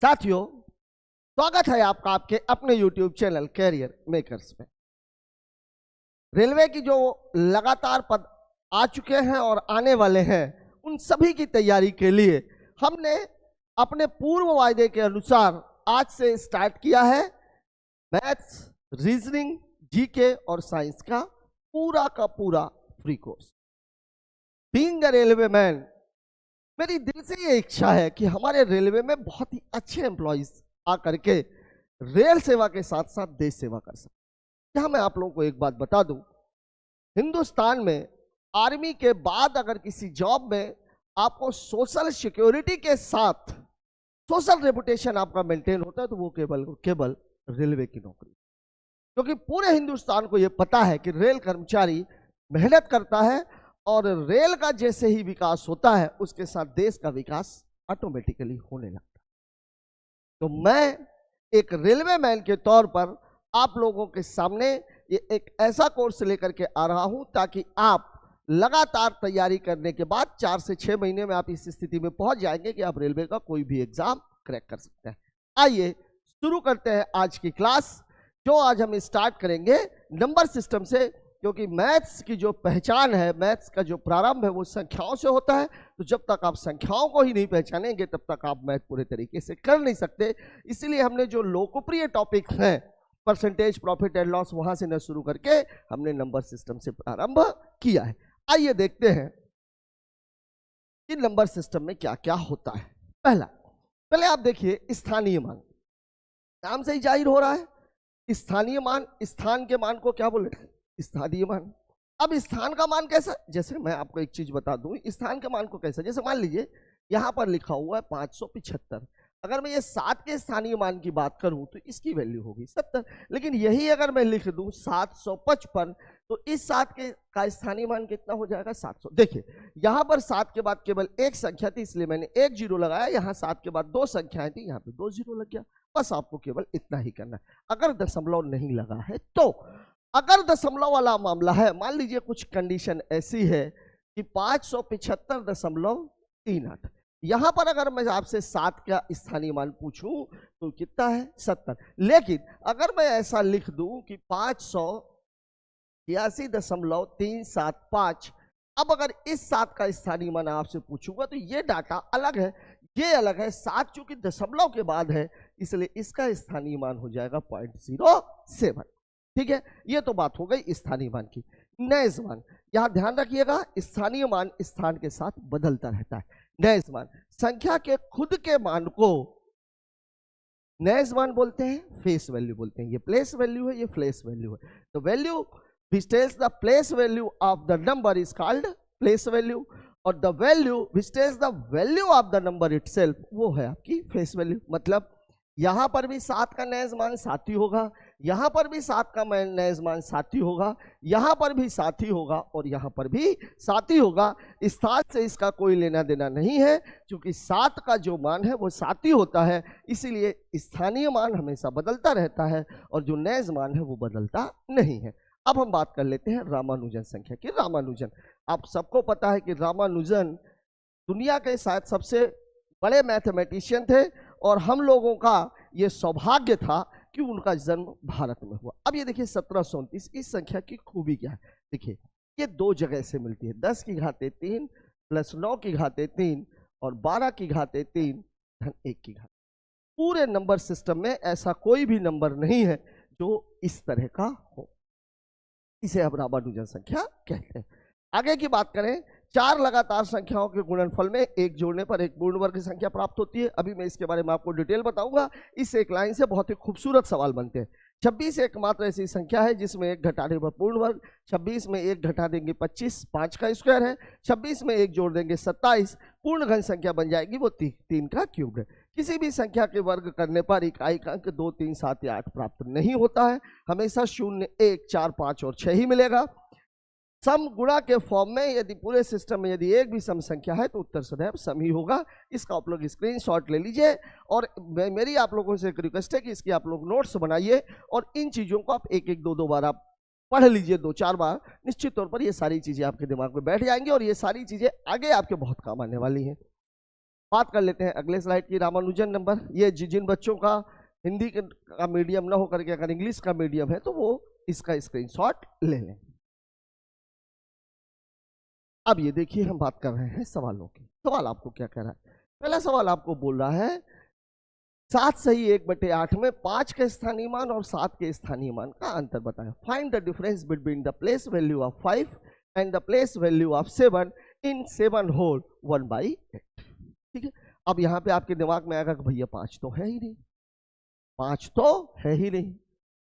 साथियों, स्वागत है आपका आपके अपने YouTube चैनल कैरियर मेकर्स में। रेलवे की जो लगातार पद आ चुके हैं और आने वाले हैं, उन सभी की तैयारी के लिए हमने अपने पूर्व वायदे के अनुसार आज से स्टार्ट किया है मैथ्स, रीजनिंग, जीके और साइंस का पूरा free course. Being a railway man, मेरी दिल से ये इच्छा है कि हमारे रेलवे में बहुत ही अच्छे एम्प्लॉइज आकर के रेल सेवा के साथ साथ देश सेवा कर सकें। यहाँ मैं आप लोगों को एक बात बता दूं, हिंदुस्तान में आर्मी के बाद अगर किसी जॉब में आपको सोशल सिक्योरिटी के साथ सोशल रेपुटेशन आपका मेंटेन होता है तो वो केवल रेलवे की नौकरी, क्योंकि पूरे हिंदुस्तान को ये पता है कि रेल कर्मचारी मेहनत करता है और रेल का जैसे ही विकास होता है उसके साथ देश का विकास ऑटोमेटिकली होने लगता है। तो मैं एक रेलवे मैन के तौर पर आप लोगों के सामने ये एक ऐसा कोर्स लेकर के आ रहा हूं ताकि आप लगातार तैयारी करने के बाद 4 से 6 महीने में आप इस स्थिति में पहुंच जाएंगे कि आप रेलवे का कोई भी एग्जाम क्रैक कर सकते हैं। आइए शुरू करते हैं आज की क्लास, जो आज हम स्टार्ट करेंगे नंबर सिस्टम से, क्योंकि मैथ्स की जो पहचान है, मैथ्स का जो प्रारंभ है वो संख्याओं से होता है। तो जब तक आप संख्याओं को ही नहीं पहचानेंगे तब तक आप मैथ पूरे तरीके से कर नहीं सकते। इसलिए हमने जो लोकप्रिय टॉपिक हैं परसेंटेज, प्रॉफिट एंड लॉस, वहां से न शुरू करके हमने नंबर सिस्टम से प्रारंभ किया है। आइए देखते हैं कि नंबर सिस्टम में क्या क्या होता है। पहले आप देखिए स्थानीय मान, नाम से ही जाहिर हो रहा है स्थानीय मान। स्थान के मान को क्या बोले? स्थानीय मान। अब स्थान का मान कैसा? जैसे मैं आपको एक चीज बता दूं, स्थान के मान को कैसा, जैसे मान लीजिए यहां पर लिखा हुआ है 575। अगर मैं ये 7 के स्थानीय मान की बात करूं तो इसकी वैल्यू होगी 70। लेकिन यही अगर मैं लिख दूं 755 तो इस 7 के का स्थानीय मान कितना हो जाएगा? 700। देखिए यहां पर 7 के बाद केवल एक संख्या थी इसलिए मैंने एक जीरो लगाया, यहां 7 के बाद 2 संख्याएं थी, यहां पे 2 जीरो लग गया। बस आपको केवल इतना ही करना है। अगर दशमलव नहीं लगा है तो, अगर दशमलव वाला मामला है, मान लीजिए कुछ कंडीशन ऐसी है कि 575.38, यहां पर अगर मैं आपसे 7 का स्थानीय मान पूछूं तो कितना है? 70। लेकिन अगर मैं ऐसा लिख दूं कि 583.375, अब अगर इस 7 का स्थानीय मान आपसे पूछूंगा तो ये डाटा अलग है, ये अलग है। 7 चूंकि दशमलव के बाद है इसलिए इसका स्थानीय मान हो जाएगा 0.07। ठीक है, ये तो बात हो गई स्थानीय मान की। नैज मान, यहां ध्यान रखिएगा स्थानीय मान स्थान के साथ बदलता रहता है। नैज मान, संख्या के खुद के मान को नैज मान बोलते हैं, फेस वैल्यू बोलते हैं। ये प्लेस वैल्यू है, ये फ्लेस वैल्यू है। तो value which tells the place value of the number is called place value, और the value which tells the value of the number itself वो है आपकी फेस वैल्यू। मतलब यहां पर भी 7 का नैज मान 7 ही होगा, यहां पर भी 7 का नैज मान 7 ही होगा, यहां पर भी 7 ही होगा और यहां पर भी 7 ही होगा। स्थान से इसका कोई लेना देना नहीं है, क्योंकि 7 का जो मान है वो 7 ही होता है। इसीलिए स्थानीय मान हमेशा बदलता रहता है और जो नैज मान है वो बदलता नहीं है। अब हम बात कर लेते हैं रामानुजन संख्या की। रामानुजन, आप सबको पता है कि रामानुजन दुनिया के शायद सबसे बड़े मैथमेटिशियन थे और हम लोगों का ये सौभाग्य था कि उनका जन्म भारत में हुआ। अब ये देखिए 1729, इस संख्या की खूबी क्या है? देखिए ये 2 जगह से मिलती है, 10 की घाते 3 प्लस 9 की घाते 3 और 12 की घाते 3 धन 1 की घाते। पूरे नंबर सिस्टम में ऐसा कोई भी नंबर नहीं है जो इस तरह का हो, इसे हम रामानुजन संख्या कहते हैं। आगे की बात करें, 4 लगातार संख्याओं के गुणनफल में एक जोड़ने पर एक पूर्ण वर्ग संख्या प्राप्त होती है। अभी मैं इसके बारे में आपको डिटेल बताऊंगा। इस एक लाइन से बहुत ही खूबसूरत सवाल बनते हैं। 26 एकमात्र ऐसी संख्या है जिसमें 1 घटाने पर पूर्ण वर्ग, 26 में 1 घटा देंगे 25, 5 का स्क्वायर है, 26 में 1 जोड़ देंगे 27, पूर्ण घन संख्या बन जाएगी वो 3 का क्यूब है। किसी भी संख्या के वर्ग करने पर इकाई का अंक 2, 3, 7 या 8 प्राप्त नहीं होता है, हमेशा 0, 1, 4, 5 और 6 ही मिलेगा। सम गुणा के फॉर्म में यदि पूरे सिस्टम में यदि एक भी सम संख्या है तो उत्तर सदैव सम ही होगा। इसका आप लोग स्क्रीनशॉट ले लीजिए और मेरी आप लोगों से एक रिक्वेस्ट है कि इसकी आप लोग नोट्स बनाइए और इन चीज़ों को आप 1-1, 2-2 बार आप पढ़ लीजिए, 2-4 बार। निश्चित तौर पर ये सारी चीज़ें आपके दिमाग में बैठ जाएंगी और ये सारी चीज़ें आगे आपके बहुत काम आने वाली हैं। बात कर लेते हैं अगले स्लाइड की, रामानुजन नंबर। ये जिन बच्चों का हिंदी का मीडियम ना हो करके अगर इंग्लिश का मीडियम है तो वो इसका स्क्रीनशॉट ले लें। अब ये देखिए हम बात कर रहे हैं सवालों की। सवाल आपको क्या कह रहा है? पहला सवाल आपको बोल रहा है 7 सही 1/8 में 5 के स्थानीय मान और 7 के स्थानीय मान का अंतर बताएं। Find the difference between the place value of 5 and the place value of 7 in 7 whole 1/8। ठीक है, अब यहाँ पे आपके दिमाग में आएगा कि भैया 5 तो है ही नहीं, 5 तो है ही नहीं।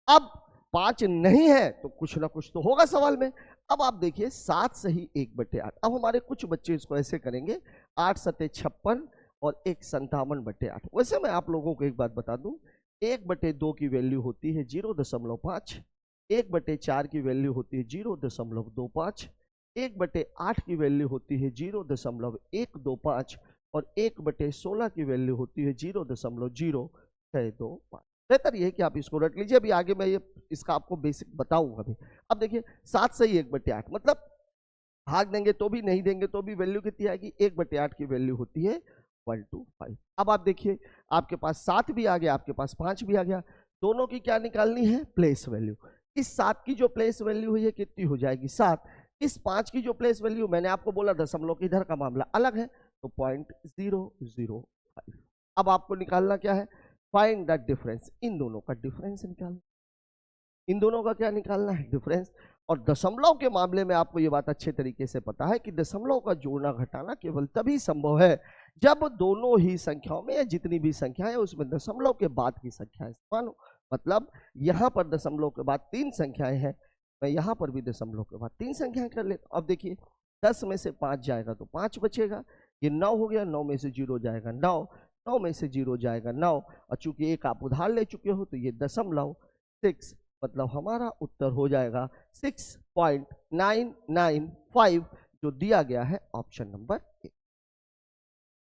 अब 5 नहीं है तो कुछ ना कुछ तो होगा सवाल में। अब आप देखिए 7 सही 1/8। अब हमारे कुछ बच्चे इसको ऐसे करेंगे 8 सते 56 और 1 57/8। वैसे मैं आप लोगों को एक बात बता दूं, 1/2 की वैल्यू होती है 0.5, 1/4 की वैल्यू होती है 0.25, 1/8 की वैल्यू होती है 0.125 और 1/16 की वैल्यू होती है 0.0625। बेहतर ये है कि आप इसको रट लीजिए। अभी आगे मैं ये इसका आपको बेसिक बताऊंगा भी। अब देखिए 7 सही 1/8 मतलब भाग देंगे तो भी नहीं देंगे तो भी वैल्यू कितनी आएगी? 1/8 की वैल्यू होती है 125। अब आप देखिए आपके पास 7 भी आ गया, आपके पास 5 भी आ गया। दोनों की क्या निकालनी है? Place value. इस 7 की जो प्लेस वैल्यू है ये कितनी हो जाएगी? 7। इस 5 की जो प्लेस वैल्यू, मैंने आपको बोला दशमलव के इधर का मामला अलग है, तो 0.005। अब आपको निकालना क्या है? Find the difference. इन दोनों का डिफरेंस निकालना। इन दोनों का क्या निकालना है? डिफरेंस। और दशमलव के मामले में आपको ये बात अच्छे तरीके से पता है कि दशमलव का जोड़ना घटाना केवल तभी संभव है जब दोनों ही संख्याओं में या जितनी भी संख्या है उसमें दशमलव के बाद की संख्याएं समान हो। मतलब यहाँ पर दशमलव के बाद 3 संख्याएं हैं, मैं यहाँ पर भी दशमलव के बाद 3 संख्याएं कर लेता हूँ। अब देखिए 10 में से 5 जाएगा तो 5 बचेगा, ये 9 हो गया, 9 में से 0 जाएगा 9, 9 में से 0 जाएगा 9, और चूंकि एक आप उधार ले चुके हो तो ये 0.6, मतलब हमारा उत्तर हो जाएगा 6.995 जो दिया गया है ऑप्शन नंबर ए।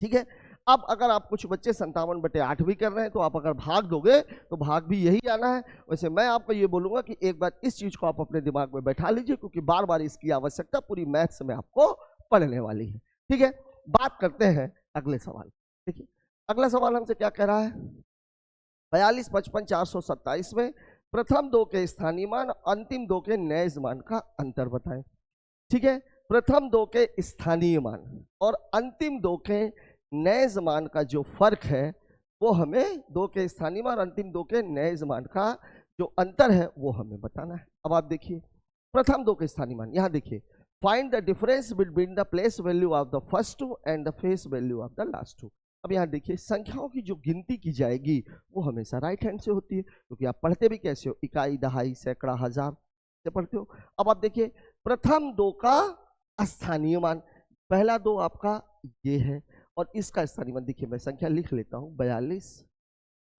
ठीक है, अब अगर आप कुछ बच्चे 57/8 भी कर रहे हैं तो आप अगर भाग दोगे तो भाग भी यही आना है। वैसे मैं आपको ये बोलूंगा कि एक बार इस चीज को आप अपने दिमाग में बैठा लीजिए क्योंकि बार बार इसकी आवश्यकता पूरी मैथ्स में आपको पढ़ने वाली है। ठीक है, बात करते हैं अगले सवाल। देखिए अगला सवाल हमसे क्या कह रहा है? 42, 55, 427 में प्रथम 2 के स्थानीय मान अंतिम 2 के नैज मान का अंतर बताएं। ठीक है, प्रथम 2 के स्थानीय मान और अंतिम 2 के नैज मान का जो फर्क है वो हमें 2 के स्थानीय मान अंतिम 2 के नैज मान का जो अंतर है वो हमें बताना है। अब आप देखिए प्रथम 2 के स्थानीय मान, यहां देखिए find the difference between the place value of the first two and the face value of the last two. अब यहाँ देखिए संख्याओं की जो गिनती की जाएगी वो हमेशा राइट हैंड से होती है क्योंकि आप पढ़ते भी कैसे हो? इकाई, दहाई, सैकड़ा, हजार से पढ़ते हो। अब आप देखिए प्रथम 2 का स्थानीय मान, पहला 2 आपका ये है और इसका स्थानीय मान देखिए मैं संख्या लिख लेता हूं 42,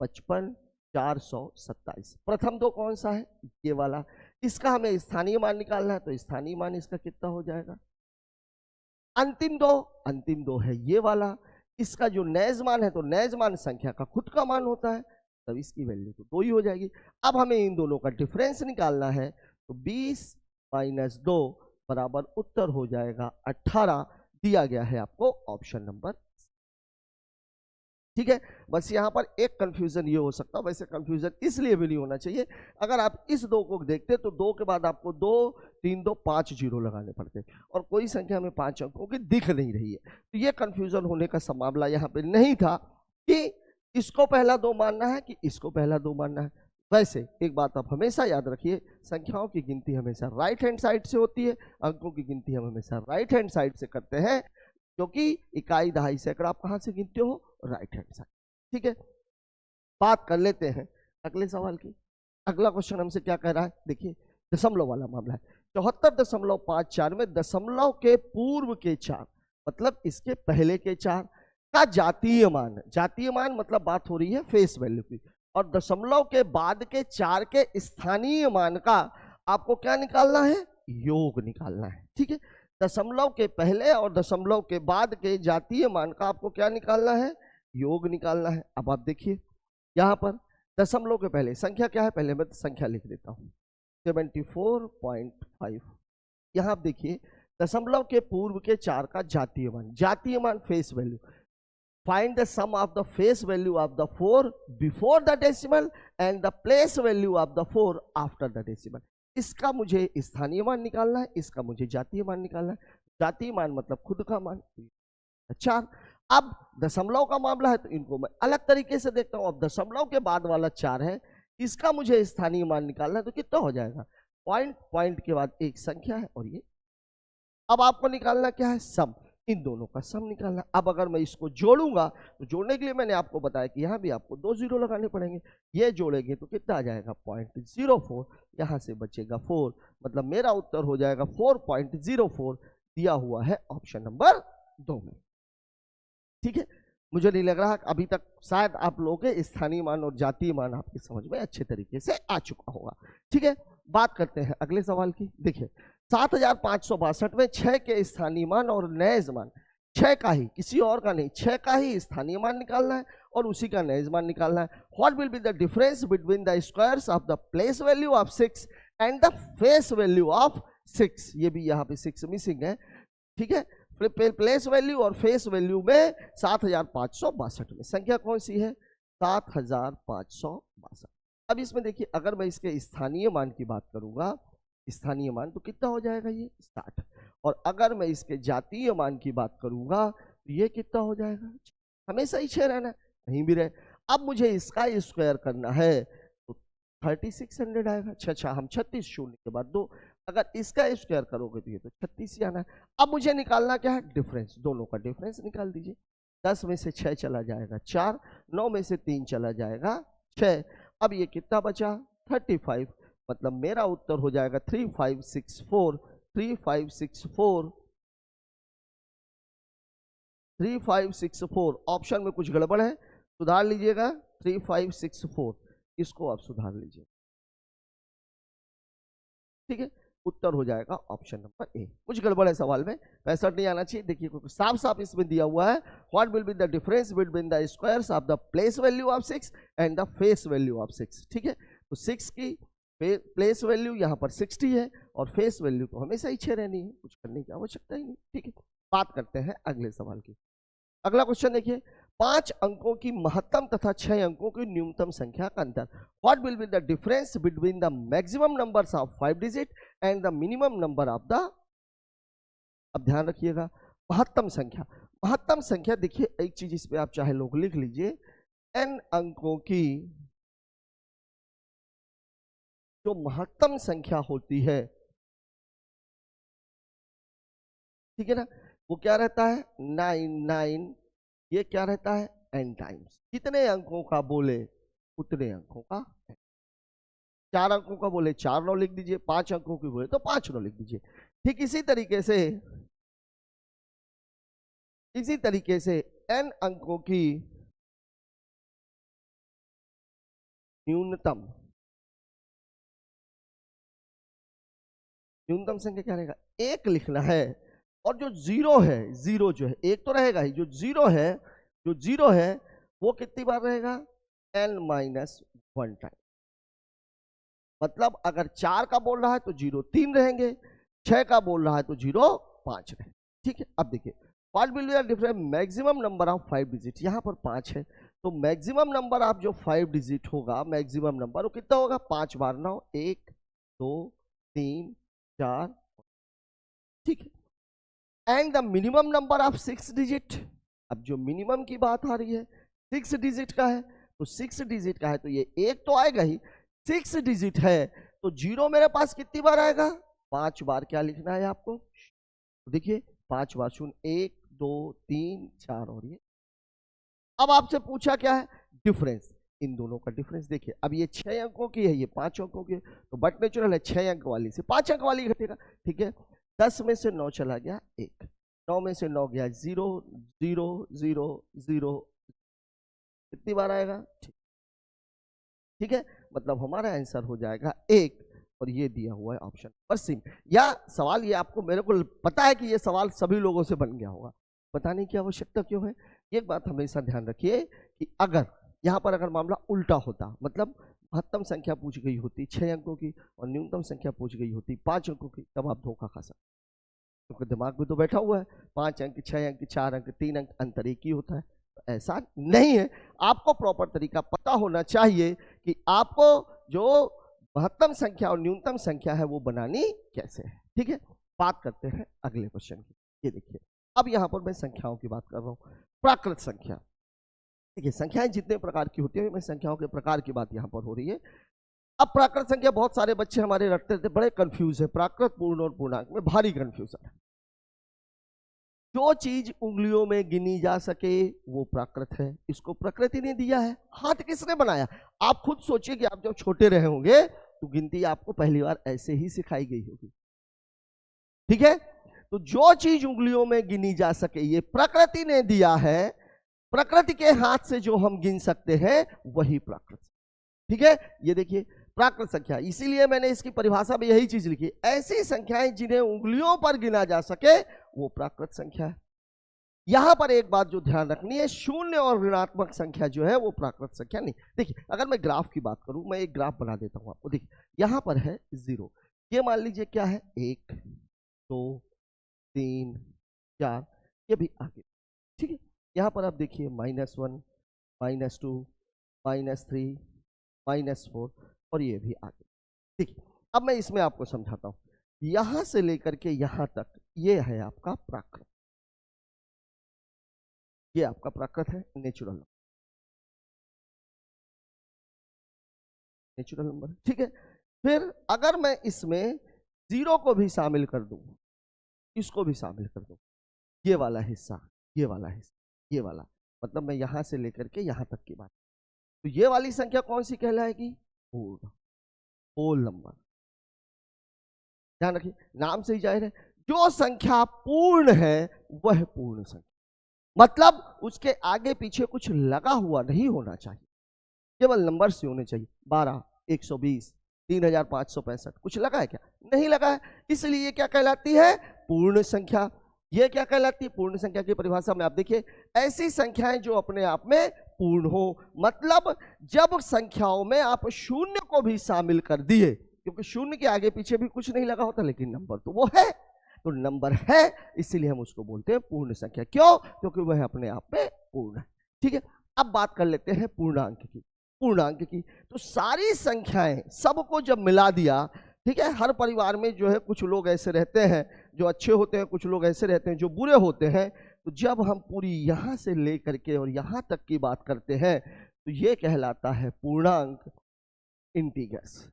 55, 427। प्रथम 2 कौन सा है? ये वाला। इसका हमें स्थानीय मान निकालना है तो स्थानीय मान इसका कितना हो जाएगा? अंतिम 2 है ये वाला। इसका जो नैज मान है तो नैज मान संख्या का खुद का मान होता है, तब इसकी वैल्यू तो 2 ही हो जाएगी। अब हमें इन दोनों का डिफरेंस निकालना है तो 20 - 2 बराबर उत्तर हो जाएगा 18, दिया गया है आपको ऑप्शन नंबर। ठीक है, बस यहाँ पर एक कंफ्यूजन ये हो सकता है, वैसे कंफ्यूजन इसलिए भी नहीं होना चाहिए। अगर आप इस 2 को देखते तो 2 के बाद आपको 2, 3, 2, 5 जीरो लगाने पड़ते और कोई संख्या में 5 अंकों की दिख नहीं रही है, तो ये कंफ्यूजन होने का मामला यहाँ पे नहीं था कि इसको पहला 2 मानना है कि इसको पहला 2 मानना है। वैसे एक बात आप हमेशा याद रखिए, संख्याओं की गिनती हमेशा राइट हैंड साइड से होती है, अंकों की गिनती हम हमेशा राइट हैंड साइड से करते हैं क्योंकि इकाई, दहाई, सैकड़ा आप कहां से गिनते हो? Right hand side. ठीक है, बात कर लेते हैं अगले सवाल की। अगला क्वेश्चन हमसे क्या कह रहा है? देखिए दशमलव वाला मामला है। 74.54 में दशमलव के पूर्व के 4 मतलब इसके पहले के 4 का जातीय मान, जातीय मान मतलब बात हो रही है फेस वैल्यू की, और दशमलव के बाद के 4 के स्थानीय मान का आपको क्या निकालना है? योग निकालना है। ठीक है, दशमलव के पहले और दशमलव के बाद के जातीय मान का आपको क्या निकालना है? योग निकालना है। अब आप देखिए यहां पर दशमलव के पहले संख्या क्या है? पहले मैं संख्या लिख देता हूं 74.5। यहां आप देखिए दशमलव के पूर्व के 4 का जातीय मान, जातीय मान face value, find the sum of the face value of the 4 before the decimal and the place value of the 4 after the decimal. इसका मुझे स्थानीय मान निकालना है, इसका मुझे जातीय मान निकालना है. जातीय मान मतलब खुद का मान 4. अब दशमलव का मामला है तो इनको मैं अलग तरीके से देखता हूं. अब दशमलव के बाद वाला 4 है, इसका मुझे स्थानीय मान निकालना है तो कितना हो जाएगा? पॉइंट, पॉइंट के बाद एक संख्या है और ये. अब आपको निकालना क्या है? सम. इन दोनों का सम निकालना. अब अगर मैं इसको जोड़ूंगा तो जोड़ने के लिए मैंने आपको बताया कि यहाँ भी आपको 2 जीरो लगाने पड़ेंगे. ये जोड़ेंगे तो कितना आ जाएगा? 0.04. यहाँ से बचेगा 4, मतलब मेरा उत्तर हो जाएगा 4.04. दिया हुआ है ऑप्शन नंबर 2 में. ठीक है, मुझे नहीं लग रहा अभी तक शायद आप लोगों के स्थानीय मान और जातीय मान आपकी समझ में अच्छे तरीके से आ चुका होगा. ठीक है, बात करते हैं अगले सवाल की. देखिए 7562 में 6 के स्थानीय मान और नैज मान, 6 का ही, किसी और का नहीं, 6 का ही स्थानीय मान निकालना है और उसी का नैज मान निकालना है. What will be the difference between the squares of the place value of 6 and the face value of 6. ये भी यहाँ पे 6 मिसिंग है. ठीक है, प्लेस वैल्यू और फेस वैल्यू में 7562 में संख्या कौन सी है? 7562. अब इसमें देखिए अगर मैं इसके स्थानीय मान की बात करूंगा, स्थानीय मान तो कितना हो जाएगा? ये 60. और अगर मैं इसके जातीय मान की बात करूंगा तो ये कितना हो जाएगा? हमेशा ही 6 रहना है, कहीं भी रहे. अब मुझे इसका स्क्वायर करना है तो 3600 आएगा. अच्छा, हम 36 शून्य के बाद 2, अगर इसका स्क्वायर करोगे तो ये तो 36 ही आना है. अब मुझे निकालना क्या है? डिफरेंस. दोनों का डिफरेंस निकाल दीजिए. 10 में से 6 चला जाएगा 4, 9 में से 3 चला जाएगा 6. अब ये कितना बचा? 35. मतलब मेरा उत्तर हो जाएगा 3564. 3564. ऑप्शन में कुछ गड़बड़ है, सुधार लीजिएगा. 3564 इसको आप सुधार लीजिए. ठीक है, उत्तर हो जाएगा ऑप्शन नंबर ए. कुछ गड़बड़ है सवाल में, 65 नहीं आना चाहिए. देखिए क्योंकि साफ साफ इसमें दिया हुआ है what will be the difference between the squares of the place value of 6 and the face value of 6. ठीक है, तो 6 की प्लेस वैल्यू यहाँ पर 60 है और फेस वैल्यू तो हमेशा ही 6 रहनी है, कुछ करने की आवश्यकता ही नहीं. ठीक है, बात करते हैं अगले सवाल की. अगला क्वेश्चन देखिए, 5 अंकों की महत्तम तथा 6 अंकों की न्यूनतम संख्या का अंतर. What will be the difference between the maximum numbers of 5 digit and the minimum number of the. अब ध्यान रखिएगा, महत्तम संख्या. महत्तम संख्या देखिए एक चीज इस पे आप चाहे लोग लिख लीजिए, n अंकों की जो महत्तम संख्या होती है, ठीक है ना, वो क्या रहता है? 9. ये क्या रहता है? n times. कितने अंकों का बोले उतने अंकों का. 4 अंकों का बोले 4 9 लिख दीजिए, 5 अंकों की बोले तो 5 9 लिख दीजिए. ठीक इसी तरीके से n अंकों की न्यूनतम संख्या क्या रहेगा? 1 लिखना है. और जो 0 है, 0 जो है, 1 तो रहेगा ही, जो 0 है वो कितनी बार रहेगा? n-1 time. मतलब अगर 4 का बोल रहा है तो 0 3 रहेंगे, 6 का बोल रहा है तो 0 5 रहेंगे. ठीक है, अब देखिए what will be the difference maximum number of 5 digit. यहाँ पर 5 है तो मैक्सिमम नंबर ऑफ जो 5 डिजिट होगा, मैक्सिमम नंबर वो कितना होगा? 5 बार 9, 1 2 3 4. ठीक है, and the minimum number of 6 digit. अब जो मिनिमम की बात आ रही है 6 डिजिट का है, तो 6 डिजिट का है तो ये 1 तो आएगा ही. 6 डिजिट है तो 0 मेरे पास कितनी बार आएगा? 5 बार. क्या लिखना है आपको? तो देखिए 5 बार 0, 1 2 3 4. और ये अब आपसे पूछा क्या है? डिफरेंस. इन दोनों का डिफरेंस देखिए. अब ये 6 अंकों की है, ये 5 अंकों की है, तो बट नेचुरल है 6 अंक वाली से 5 अंक वाली घटेगा. ठीक है, 10 में से 9 चला गया 1, 9 में से 9 गया 0 0 0 0. कितनी बार आएगा? ठीक है, मतलब हमारा आंसर हो जाएगा 1. और ये दिया हुआ है ऑप्शन पर सिम. या सवाल ये आपको, मेरे को पता है कि ये सवाल सभी लोगों से बन गया होगा, बताने की आवश्यकता क्यों है? एक बात हमेशा ध्यान रखिए कि अगर यहाँ पर अगर मामला उल्टा होता, मतलब महत्तम संख्या पूछ गई होती 6 अंकों की और न्यूनतम संख्या पूछ गई होती 5 अंकों की, तब आप धोखा खा सकते, क्योंकि दिमाग में तो बैठा हुआ है 5 अंक 6 अंक 4 अंक 3 अंक, अंतर एक ही होता है. तो ऐसा नहीं है। आपको प्रॉपर तरीका पता होना चाहिए कि आपको जो महत्तम संख्या और न्यूनतम संख्या है वो बनानी कैसे है। ठीक है, बात करते हैं अगले क्वेश्चन की। ये देखिए, अब यहां पर मैं संख्याओं की बात कर रहा हूं। प्राकृत संख्या, देखिए संख्याएं जितने प्रकार की होती है, मैं संख्याओं के प्रकार की बात यहां पर हो रही है। अब प्राकृत संख्या बहुत सारे बच्चे हमारे रटते थे, बड़े कंफ्यूज है। प्राकृत, पूर्ण और पूर्णांक में भारी कंफ्यूजन है। जो चीज उंगलियों में गिनी जा सके वो प्राकृत है, इसको प्रकृति ने दिया है। हाथ किसने बनाया? आप खुद सोचिए कि आप जब छोटे रहे होंगे तो गिनती आपको पहली बार ऐसे ही सिखाई गई होगी। ठीक है, तो जो चीज उंगलियों में गिनी जा सके ये प्रकृति ने दिया है। प्रकृति के हाथ से जो हम गिन सकते हैं वही प्राकृत। ठीक है, ये देखिए प्राकृत संख्या, इसीलिए मैंने इसकी परिभाषा में यही चीज लिखी, ऐसी संख्याएं जिन्हें उंगलियों पर गिना जा सके वो प्राकृत संख्या है। यहां पर एक बात जो ध्यान रखनी है, शून्य और ऋणात्मक संख्या जो है वो प्राकृत संख्या नहीं। देखिए अगर मैं ग्राफ की बात करूं, मैं एक ग्राफ बना देता हूं आपको। देखिए यहां पर है 0, ये मान लीजिए क्या है 1 2 3 4, ये भी आगे। ठीक है, यहां पर आप देखिए -1 -2 -3 -4 और ये भी आगे। देखिए अब मैं इसमें आपको समझाता हूं, यहां से लेकर के यहां तक ये है आपका प्राकृत, ये आपका प्राकृत है, नेचुरल नंबर। ठीक है, फिर अगर मैं इसमें 0 को भी शामिल कर दूं, इसको भी शामिल कर दूं, ये वाला हिस्सा, ये वाला हिस्सा, ये वाला, मतलब मैं यहां से लेकर के यहां तक की बात, तो ये वाली संख्या कौन सी कहलाएगी? पूर्ण, होल नंबर। ध्यान रखिए, नाम से ही जाहिर है, जो संख्या पूर्ण है वह पूर्ण संख्या, मतलब उसके आगे पीछे कुछ लगा हुआ नहीं होना चाहिए, केवल नंबर से होने चाहिए। 12, 120, 3565, कुछ लगा है क्या? नहीं लगा है, इसलिए ये क्या कहलाती है? पूर्ण संख्या। ये क्या कहलाती है? पूर्ण संख्या की परिभाषा में आप देखिए, ऐसी संख्याएं जो अपने आप में पूर्ण हो, मतलब जब संख्याओं में आप शून्य को भी शामिल कर दिए, क्योंकि शून्य के आगे पीछे भी कुछ नहीं लगा होता, लेकिन नंबर तो वो है, तो नंबर है, इसीलिए हम उसको बोलते हैं पूर्ण संख्या। क्यों? क्योंकि वह अपने आप में पूर्ण है। ठीक है, अब बात कर लेते हैं पूर्णांक की। पूर्णांक की तो सारी संख्याएं सबको जब मिला दिया, ठीक है, हर परिवार में जो है कुछ लोग ऐसे रहते हैं जो अच्छे होते हैं, कुछ लोग ऐसे रहते हैं जो बुरे होते हैं, तो जब हम पूरी यहां से लेकर के और यहां तक की बात करते हैं तो ये कहलाता है पूर्णांक, इंटीजर्स।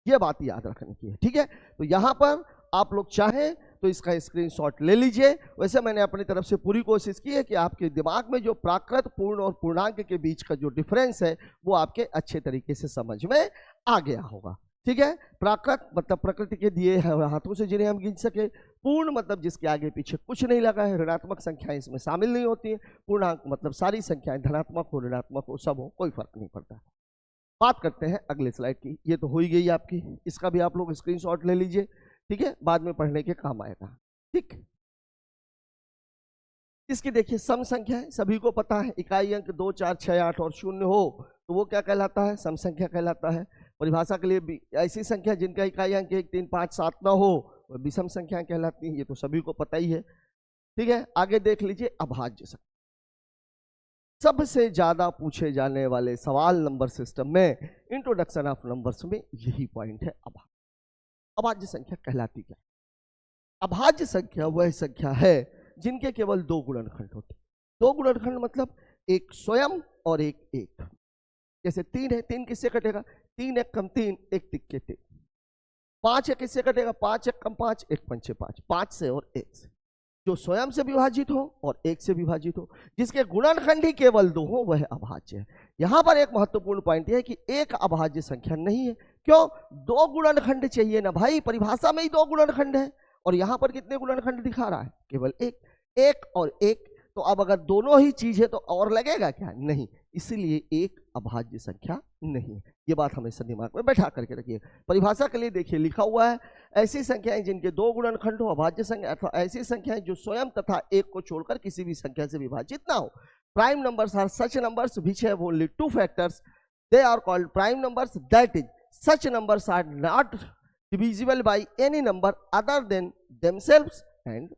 ये बात याद रखने की है। ठीक है, तो यहां पर आप लोग चाहें तो इसका स्क्रीनशॉट ले लीजिए। वैसे मैंने अपनी तरफ से पूरी कोशिश की है कि आपके दिमाग में जो प्राकृत, पूर्ण और पूर्णांक के बीच का जो डिफरेंस है वो आपके अच्छे तरीके से समझ में आ गया होगा। ठीक है, प्राकृत मतलब प्रकृति के दिए हाथों से जिन्हें हम गिन सके, पूर्ण मतलब जिसके आगे पीछे कुछ नहीं लगा है, ऋणात्मक संख्याएं इसमें शामिल नहीं होती है, पूर्णांक मतलब सारी संख्याएं धनात्मक हो ऋणात्मक हो सब हो, कोई फर्क नहीं पड़ता। बात करते हैं अगले स्लाइड की। ये तो हो ही गई आपकी, इसका भी आप लोग स्क्रीनशॉट ले लीजिए। ठीक है, बाद में पढ़ने के काम आएगा। ठीक, इसकी देखिए सम संख्या है, सभी को पता है, इकाई अंक 2, 4, 6, 8 और 0 हो तो वो क्या कहलाता है? सम संख्या कहलाता है। परिभाषा के लिए ऐसी संख्या जिनका इकाई अंक 1, 3, 5, 7 ना हो वह विषम संख्या कहलाती है, ये तो सभी को पता ही है। ठीक है, आगे देख लीजिए अभाज्य संख्या। सबसे ज्यादा पूछे जाने वाले सवाल नंबर सिस्टम में, इंट्रोडक्शन ऑफ नंबर्स में यही पॉइंट है। अभाज्य संख्या कहलाती क्या? अभाज्य संख्या वह संख्या है जिनके केवल 2 गुणनखंड होते हैं। 2 गुणनखंड मतलब एक स्वयं और एक एक। जैसे 3 है, 3 किससे कटेगा? 3 एक कम 3, 1 तिक्के 3। 5 है, किससे कटेगा? 5 एक कम 5, 1 पंचे 5। 5 से और 1 से, जो स्वयं से विभाजित हो और 1 से विभाजित हो, जिसके गुणनखंड ही केवल 2 हो, वह अभाज्य है। यहां पर एक महत्वपूर्ण पॉइंट यह है कि एक अभाज्य संख्या नहीं है। क्यों? 2 गुणनखंड चाहिए ना भाई, परिभाषा में ही 2 गुणनखंड है, और यहां पर कितने गुणनखंड दिखा रहा है? केवल एक और एक। तो अब अगर दोनों ही चीज है तो और लगेगा क्या? नहीं, इसीलिए एक अभाज्य संख्या नहीं है। ये बात हमेशा दिमाग में बैठा करके रखिए। परिभाषा के लिए देखिए लिखा हुआ है, ऐसी संख्याएं जिनके 2 गुणनखंड हो अभाज्य संख्या, अथवा ऐसी संख्याएं जो स्वयं तथा एक को छोड़कर किसी भी संख्या से विभाजित ना हो। Prime numbers are such numbers which have only 2 factors, they are called prime numbers. That is, such numbers are not divisible by any number other than themselves and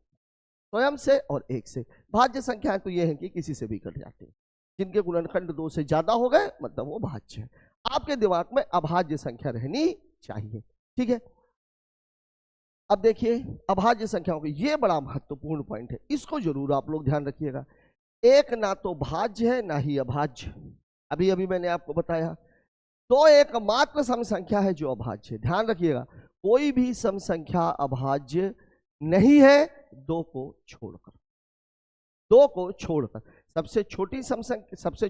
स्वयं से और एक से। भाज्य संख्याएं तो ये है कि किसी से भी कट जाती है, जिनके गुणनखंड 2 से ज्यादा हो गए मतलब वो भाज्य है। आपके दिमाग में अभाज्य संख्या रहनी चाहिए, ठीक है। अब देखिए अभाज्य संख्याओं के ये बड़ा महत्वपूर्ण पॉइंट है, इसको जरूर आप लोग ध्यान रखिएगा। एक ना तो भाज्य है ना ही अभाज्य। अभी अभी मैंने आपको बताया तो एकमात्र सम संख्या है जो अभाज्य है। ध्यान रखिएगा कोई भी सम संख्या अभाज्य नहीं है दो को छोड़कर। दो को छोड़कर सबसे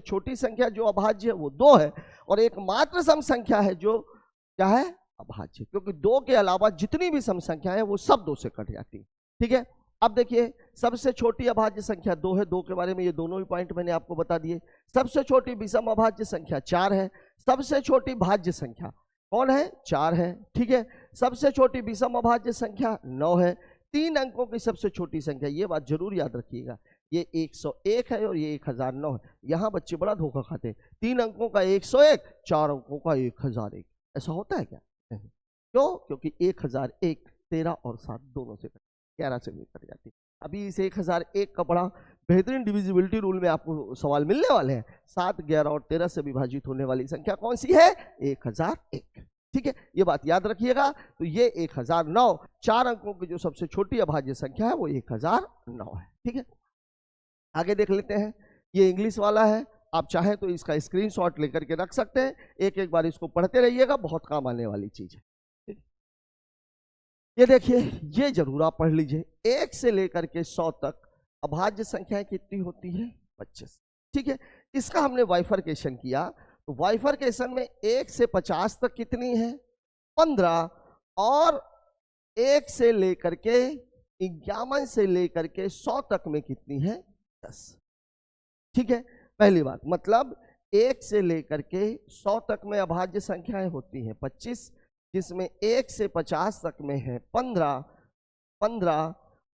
छोटी संख्या जो अभाज्य है वो दो है, और एकमात्र सम संख्या है जो क्या है, अभाज्य। क्योंकि दो के अलावा जितनी भी सम संख्या है वो सब दो से कट जाती है, ठीक है। अब देखिए सबसे छोटी अभाज्य संख्या दो है, दो के बारे में ये दोनों ही पॉइंट मैंने आपको बता दिए। सबसे छोटी विषम अभाज्य संख्या 4 है। सबसे छोटी भाज्य संख्या कौन है, 4 है, ठीक है। सबसे छोटी विषम अभाज्य संख्या 9 है। 3 अंकों की सबसे छोटी संख्या, ये बात जरूर याद रखिएगा, ये 101 है और ये 1009 है। यहाँ बच्चे बड़ा धोखा खाते हैं, 3 अंकों का 101, 4 अंकों का 1001। ऐसा होता है क्या? नहीं। क्यों? क्योंकि 1001 13 और 7 दोनों से 11 से भी कट जाती है। अभी इस 1001 का बड़ा बेहतरीन डिविजिबिलिटी रूल में आपको सवाल मिलने वाले हैं। 7, 11 और 13 से विभाजित होने वाली संख्या कौन सी है? 1001, ठीक है। ये बात याद रखिएगा। तो ये 1009, 4 अंकों की जो सबसे छोटी अभाज्य संख्या है वो 1009 है, ठीक है। आगे देख लेते हैं, ये इंग्लिश वाला है, आप चाहें तो इसका स्क्रीनशॉट लेकर के रख सकते हैं। एक एक बार इसको पढ़ते रहिएगा, बहुत काम आने वाली चीज है। ये देखिए, ये जरूर आप पढ़ लीजिए। 1 से लेकर के 100 तक अभाज्य संख्याएं कितनी होती है? 25, ठीक है। इसका हमने वाइफरकेशन किया, तो वाइफरकेशन में 1 से 50 तक कितनी है? 15, और 1 से लेकर के 51 से लेकर के 100 तक में कितनी है? 10, ठीक है। पहली बात मतलब 1 से लेकर के 100 तक में अभाज्य संख्याएं होती हैं 25, जिसमें 1 से 50 तक में है 15,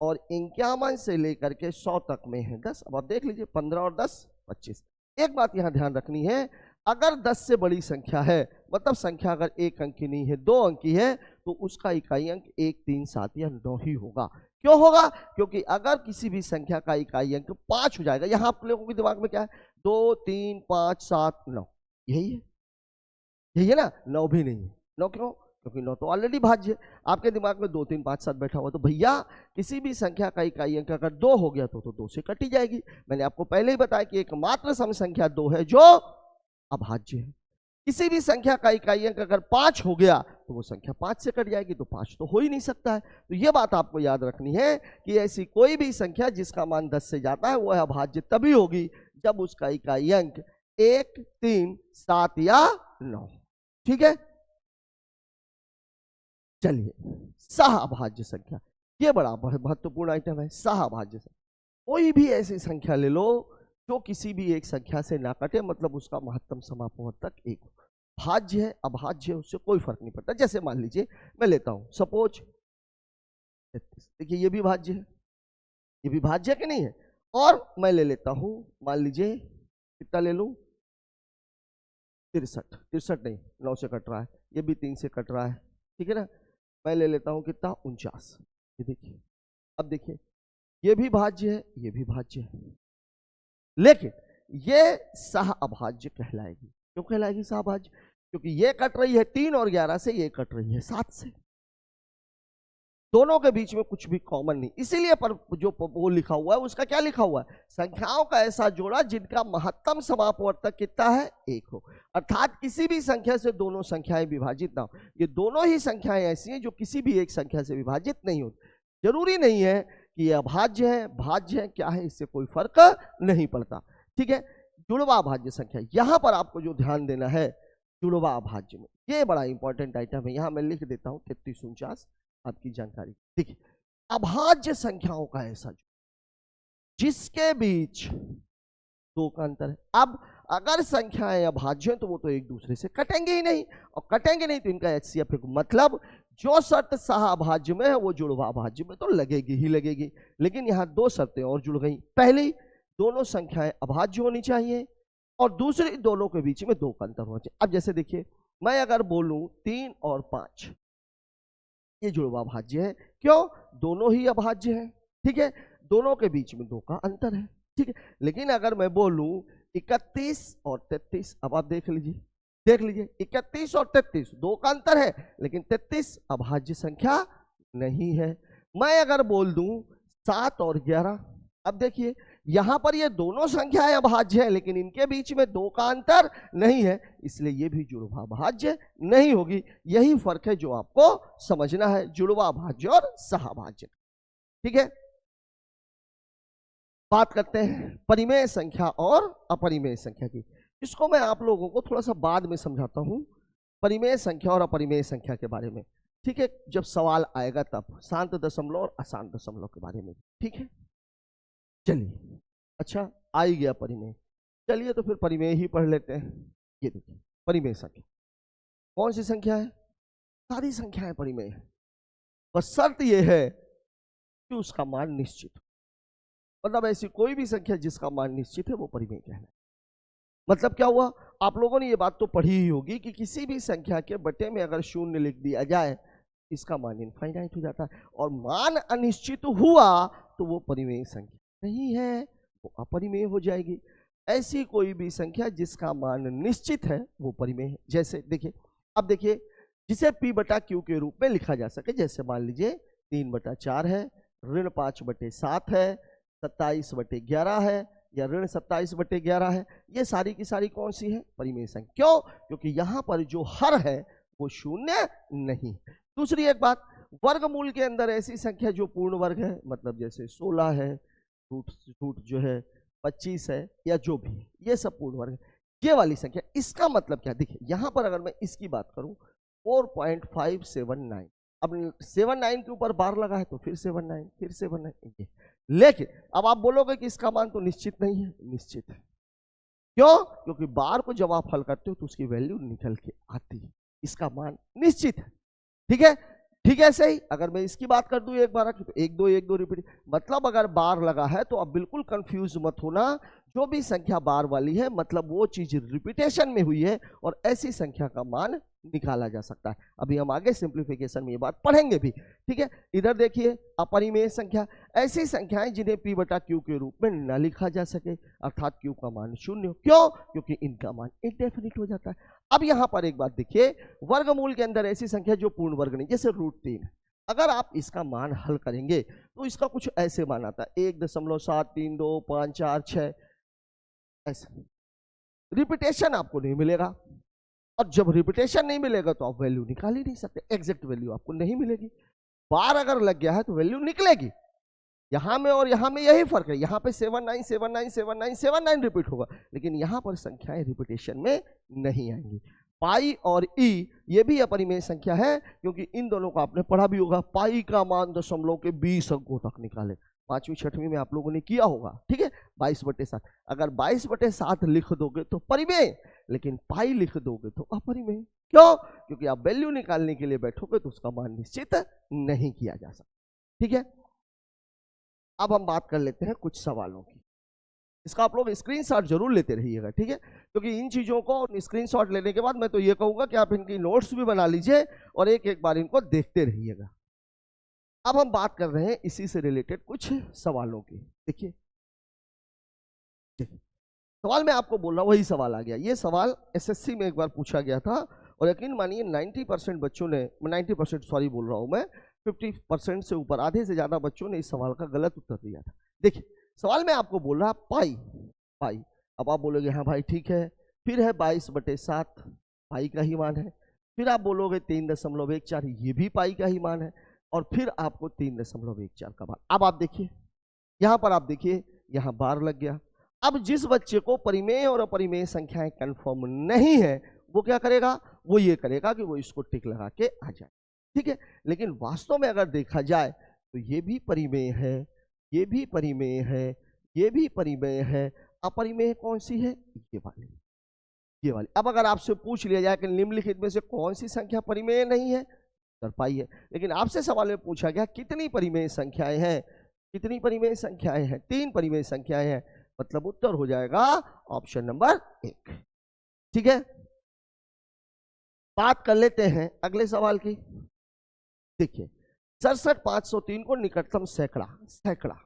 और 51 से लेकर के 100 तक में है 10। अब आप देख लीजिए 15 और 10 25। एक बात यहां ध्यान रखनी है, अगर 10 से बड़ी संख्या है, मतलब संख्या अगर 1 अंक की नहीं है 2 अंक की है, तो उसका इकाई अंक 1, 3, 7 या 9 ही होगा। क्यों होगा? क्योंकि अगर किसी भी संख्या का इकाई अंक 5 हो जाएगा, यहां आप लोगों के दिमाग में क्या है? 2, 3, 5, 7, 9, यही है ना। 9 भी नहीं है। 9 क्यों? क्योंकि 9 तो ऑलरेडी भाज्य है। आपके दिमाग में 2, 3, 5, 7 बैठा हुआ, तो भैया किसी भी संख्या का इकाई अंक अगर 2 हो गया तो 2 से कटी जाएगी। मैंने आपको पहले ही बताया कि एकमात्र सम संख्या 2 है जो अभाज्य है। किसी भी संख्या का इकाई अंक अगर 5 हो गया तो वो संख्या 5 से कट जाएगी, तो 5 तो हो ही नहीं सकता है। तो ये बात आपको याद रखनी है कि ऐसी कोई भी संख्या जिसका मान 10 से जाता है वह अभाज्य तभी होगी जब उसका इकाई अंक 1, 3, 7 या 9, ठीक है। चलिए, सह अभाज्य संख्या, ये बड़ा महत्वपूर्ण आइटम है। सह अभाज्य संख्या, कोई भी ऐसी संख्या ले लो जो किसी भी एक संख्या से ना कटे, मतलब उसका महत्तम समापवर्तक 1 हो। भाज्य है अभाज्य है उससे कोई फर्क नहीं पड़ता। जैसे मान लीजिए मैं लेता हूं सपोज 33, देखिए ये भी भाज्य है, ये भी भाज्य है कि नहीं है। और मैं ले लेता हूं, मान लीजिए कितना ले लूं? 63 नहीं, 9 से कट रहा है, ये भी 3 से कट रहा है, ठीक है ना। मैं ले लेता हूं कितना? 49। ये देखिए, अब देखिए ये भी भाज्य है, ये भी भाज्य है, लेकिन ये सह अभाज्य कहलाएगी। क्यों कहलाएगी सह अभाज्य? क्योंकि ये कट रही है 3 और 11 से, ये कट रही है 7 से, दोनों के बीच में कुछ भी कॉमन नहीं। इसीलिए पर जो वो लिखा हुआ है उसका क्या लिखा हुआ है? संख्याओं का ऐसा जोड़ा जिनका महत्तम समापवर्तक कितना है? 1 हो। अर्थात किसी भी संख्या से दोनों संख्याएं विभाजित ना हो। ये दोनों ही संख्याएं ऐसी हैं जो किसी भी एक संख्या से विभाजित नहीं होती। जरूरी नहीं है कि ये अभाज्य है भाज्य है, क्या है इससे कोई फर्क नहीं पड़ता, ठीक है। जुड़वा अभाज्य संख्या, यहां पर आपको जो ध्यान देना है जुड़वा अभाज्य में, ये बड़ा इंपॉर्टेंट आइटम है। यहां मैं लिख देता हूं 3349 आपकी जानकारी। देखिए, अभाज्य संख्याओं का ऐसा जिसके बीच 2 का अंतर है। अब अगर संख्याएं अभाज्य हैं तो वो तो एक दूसरे से कटेंगे ही नहीं, और कटेंगे नहीं तो इनका HCF है, मतलब जो शर्त सह अभाज्य में है वो जुड़वा अभाज्य में तो लगेगी ही लगेगी। लेकिन यहाँ 2 शर्तें और जुड़ गई। पहली, दोनों संख्याएं अभाज्य होनी चाहिए, और दूसरी, दोनों के बीच में 2 का अंतर होना चाहिए। अब जैसे देखिए, मैं अगर बोलूं 3 और 5, ये जुड़वा अभाज्य है। क्यों? दोनों ही अभाज्य है, ठीक है। दोनों के बीच में 2 का अंतर है, ठीक है। लेकिन अगर मैं बोलूं 31 और 33, अब आप देख लीजिए 31 और 33 2 का अंतर है, लेकिन 33 अभाज्य संख्या नहीं है। मैं अगर बोल दूं 7 और 11, अब देखिए यहां पर ये दोनों संख्याएं अभाज्य है, लेकिन इनके बीच में 2 का अंतर नहीं है, इसलिए ये भी जुड़वा भाज्य नहीं होगी। यही फर्क है जो आपको समझना है, जुड़वा भाज्य और सहभाज्य, ठीक है। बात करते हैं परिमेय संख्या और अपरिमेय संख्या की। इसको मैं आप लोगों को थोड़ा सा बाद में समझाता हूं, परिमेय संख्या और अपरिमेय संख्या के बारे में, ठीक है। जब सवाल आएगा तब शांत दशमलव और अशांत दशमलव के बारे में, ठीक है। चलिए, अच्छा आ ही गया परिमेय, चलिए तो फिर परिमेय ही पढ़ लेते हैं। ये देखिए परिमेय संख्या कौन सी संख्या है? सारी संख्याएं परिमेय है, बस शर्त यह है कि उसका मान निश्चित हो। मतलब ऐसी कोई भी संख्या जिसका मान निश्चित है वो परिमेय कहलाए। मतलब क्या हुआ, आप लोगों ने ये बात तो पढ़ी ही होगी कि किसी भी संख्या के बटे में अगर 0 लिख दिया जाए इसका मान इनफाइनाइट हो जाता है, और मान अनिश्चित हुआ तो वो परिमेय संख्या नहीं है, वो अपरिमेय हो जाएगी। ऐसी कोई भी संख्या जिसका मान निश्चित है वो परिमेय है। जैसे देखिए, अब देखिए जिसे p बटा q के रूप में लिखा जा सके, जैसे मान लीजिए 3/4 है, ऋण 5/7 है, 27/11 है, या ऋण 27/11 है, ये सारी की सारी कौन सी है? परिमेय संख्या। क्यों? क्योंकि यहाँ पर जो हर है वो 0 नहीं। दूसरी एक बात, वर्गमूल के अंदर ऐसी संख्या जो पूर्ण वर्ग है, मतलब जैसे 16 है, रूट जो है 25 है, या जो भी, ये सब पूर्ण वर्ग है, ये वाली संख्या। इसका मतलब क्या, देखिए यहाँ पर अगर मैं इसकी बात करूं 4.579, अब 79 के ऊपर बार लगा है तो फिर 79, फिर 79, लेकिन अब आप बोलोगे कि इसका मान तो निश्चित नहीं है। निश्चित है। क्यों? क्योंकि बार को जब आप हल करते हो तो उसकी वैल्यू निकल के आती है, इसका मान निश्चित है, ठीक है। ठीक है, सही। अगर मैं इसकी बात कर दूं एक बार की तो 1 2 रिपीट, मतलब अगर बार लगा है तो अब बिल्कुल कंफ्यूज मत होना, जो भी संख्या बार वाली है मतलब वो चीज रिपीटेशन में हुई है और ऐसी संख्या का मान निकाला जा सकता है। अभी हम आगे सिंप्लीफिकेशन में ये बात पढ़ेंगे भी, ठीक है। इधर देखिए अपरिमेय संख्या, ऐसी संख्याएं जिन्हें p बटा q के रूप में न लिखा जा सके, अर्थात q का मान 0। क्यों? क्योंकि इनका मान इंडेफिनिट हो जाता है। अब यहां पर एक बात देखिए, वर्गमूल के अंदर ऐसी संख्या जो पूर्ण वर्ग नहीं, जैसे √3, अगर आप इसका मान हल करेंगे तो इसका कुछ ऐसे मान आता है 1.7325446, ऐसा रिपीटेशन आपको नहीं मिलेगा, और जब रिपीटेशन नहीं मिलेगा तो आप वैल्यू निकाल ही नहीं सकते, एग्जैक्ट वैल्यू आपको नहीं मिलेगी। बार अगर लग गया है तो वैल्यू निकलेगी, यहां में और यहां में यही फर्क है, यहां पे 79 79 79 79 रिपीट होगा, लेकिन यहां पर संख्याएं रिपीटेशन में नहीं आएंगी। पाई और ई ये भी अपरिमेय संख्या है, क्योंकि इन दोनों को आपने पढ़ा भी होगा। पाई का मान दशमलव के 20 अंकों तक निकाले, 5वीं 6वीं में आप लोगों ने किया होगा, ठीक है। 22/7, अगर 22/7 लिख दोगे तो परिमेय, लेकिन पाई लिख दोगे तो अपरिमेय। क्यों? क्योंकि आप वैल्यू निकालने के लिए बैठोगे तो उसका मान निश्चित नहीं किया जा सकता, ठीक है। अब हम बात कर लेते हैं कुछ सवालों की, इसका आप लोग स्क्रीनशॉट जरूर लेते रहिएगा, ठीक है। क्योंकि इन चीजों को स्क्रीनशॉट लेने के बाद मैं तो ये कहूंगा कि आप इनकी नोट्स भी बना लीजिए और एक एक बार इनको देखते रहिएगा। अब हम बात कर रहे हैं इसी से रिलेटेड कुछ सवालों की। देखिए सवाल मैं आपको बोल रहा हूं, वही सवाल आ गया। ये सवाल एसएससी में एक बार पूछा गया था, और यकीन मानिए 90% बच्चों ने, 90% सॉरी बोल रहा हूं मैं, 50% से ऊपर, आधे से ज्यादा बच्चों ने इस सवाल का गलत उत्तर दिया था। देखिए सवाल में आपको बोल रहा पाई, पाई, अब आप बोलोगे हाँ भाई ठीक है, फिर है 22/7, पाई का ही मान है, फिर आप बोलोगे 3.14, ये भी पाई का ही मान है, और फिर आपको 3.14 का मान। अब आप देखिए यहां पर, आप देखिए यहां बार लग गया। अब जिस बच्चे को परिमेय और अपरिमेय संख्याएं कंफर्म नहीं है वो क्या करेगा, वो ये करेगा कि वो इसको टिक लगा के आ जाए, ठीक है। लेकिन वास्तव में अगर देखा जाए तो ये भी परिमेय है, ये भी परिमेय है, ये भी परिमेय है, अपरिमेय कौन सी है? ये वाली, ये वाली। अब अगर आपसे पूछ लिया जाए कि निम्नलिखित में से कौन सी संख्या परिमेय नहीं है, कर पाई है। लेकिन आपसे सवाल में पूछा गया कितनी परिमेय संख्याएं हैं, कितनी परिमेय संख्याएं हैं? 3 परिमेय संख्याएं हैं, मतलब उत्तर हो जाएगा ऑप्शन नंबर 1, ठीक है। बात कर लेते हैं अगले सवाल की। देखिए 67,503 को निकटतम सैकड़ा, सैकड़ा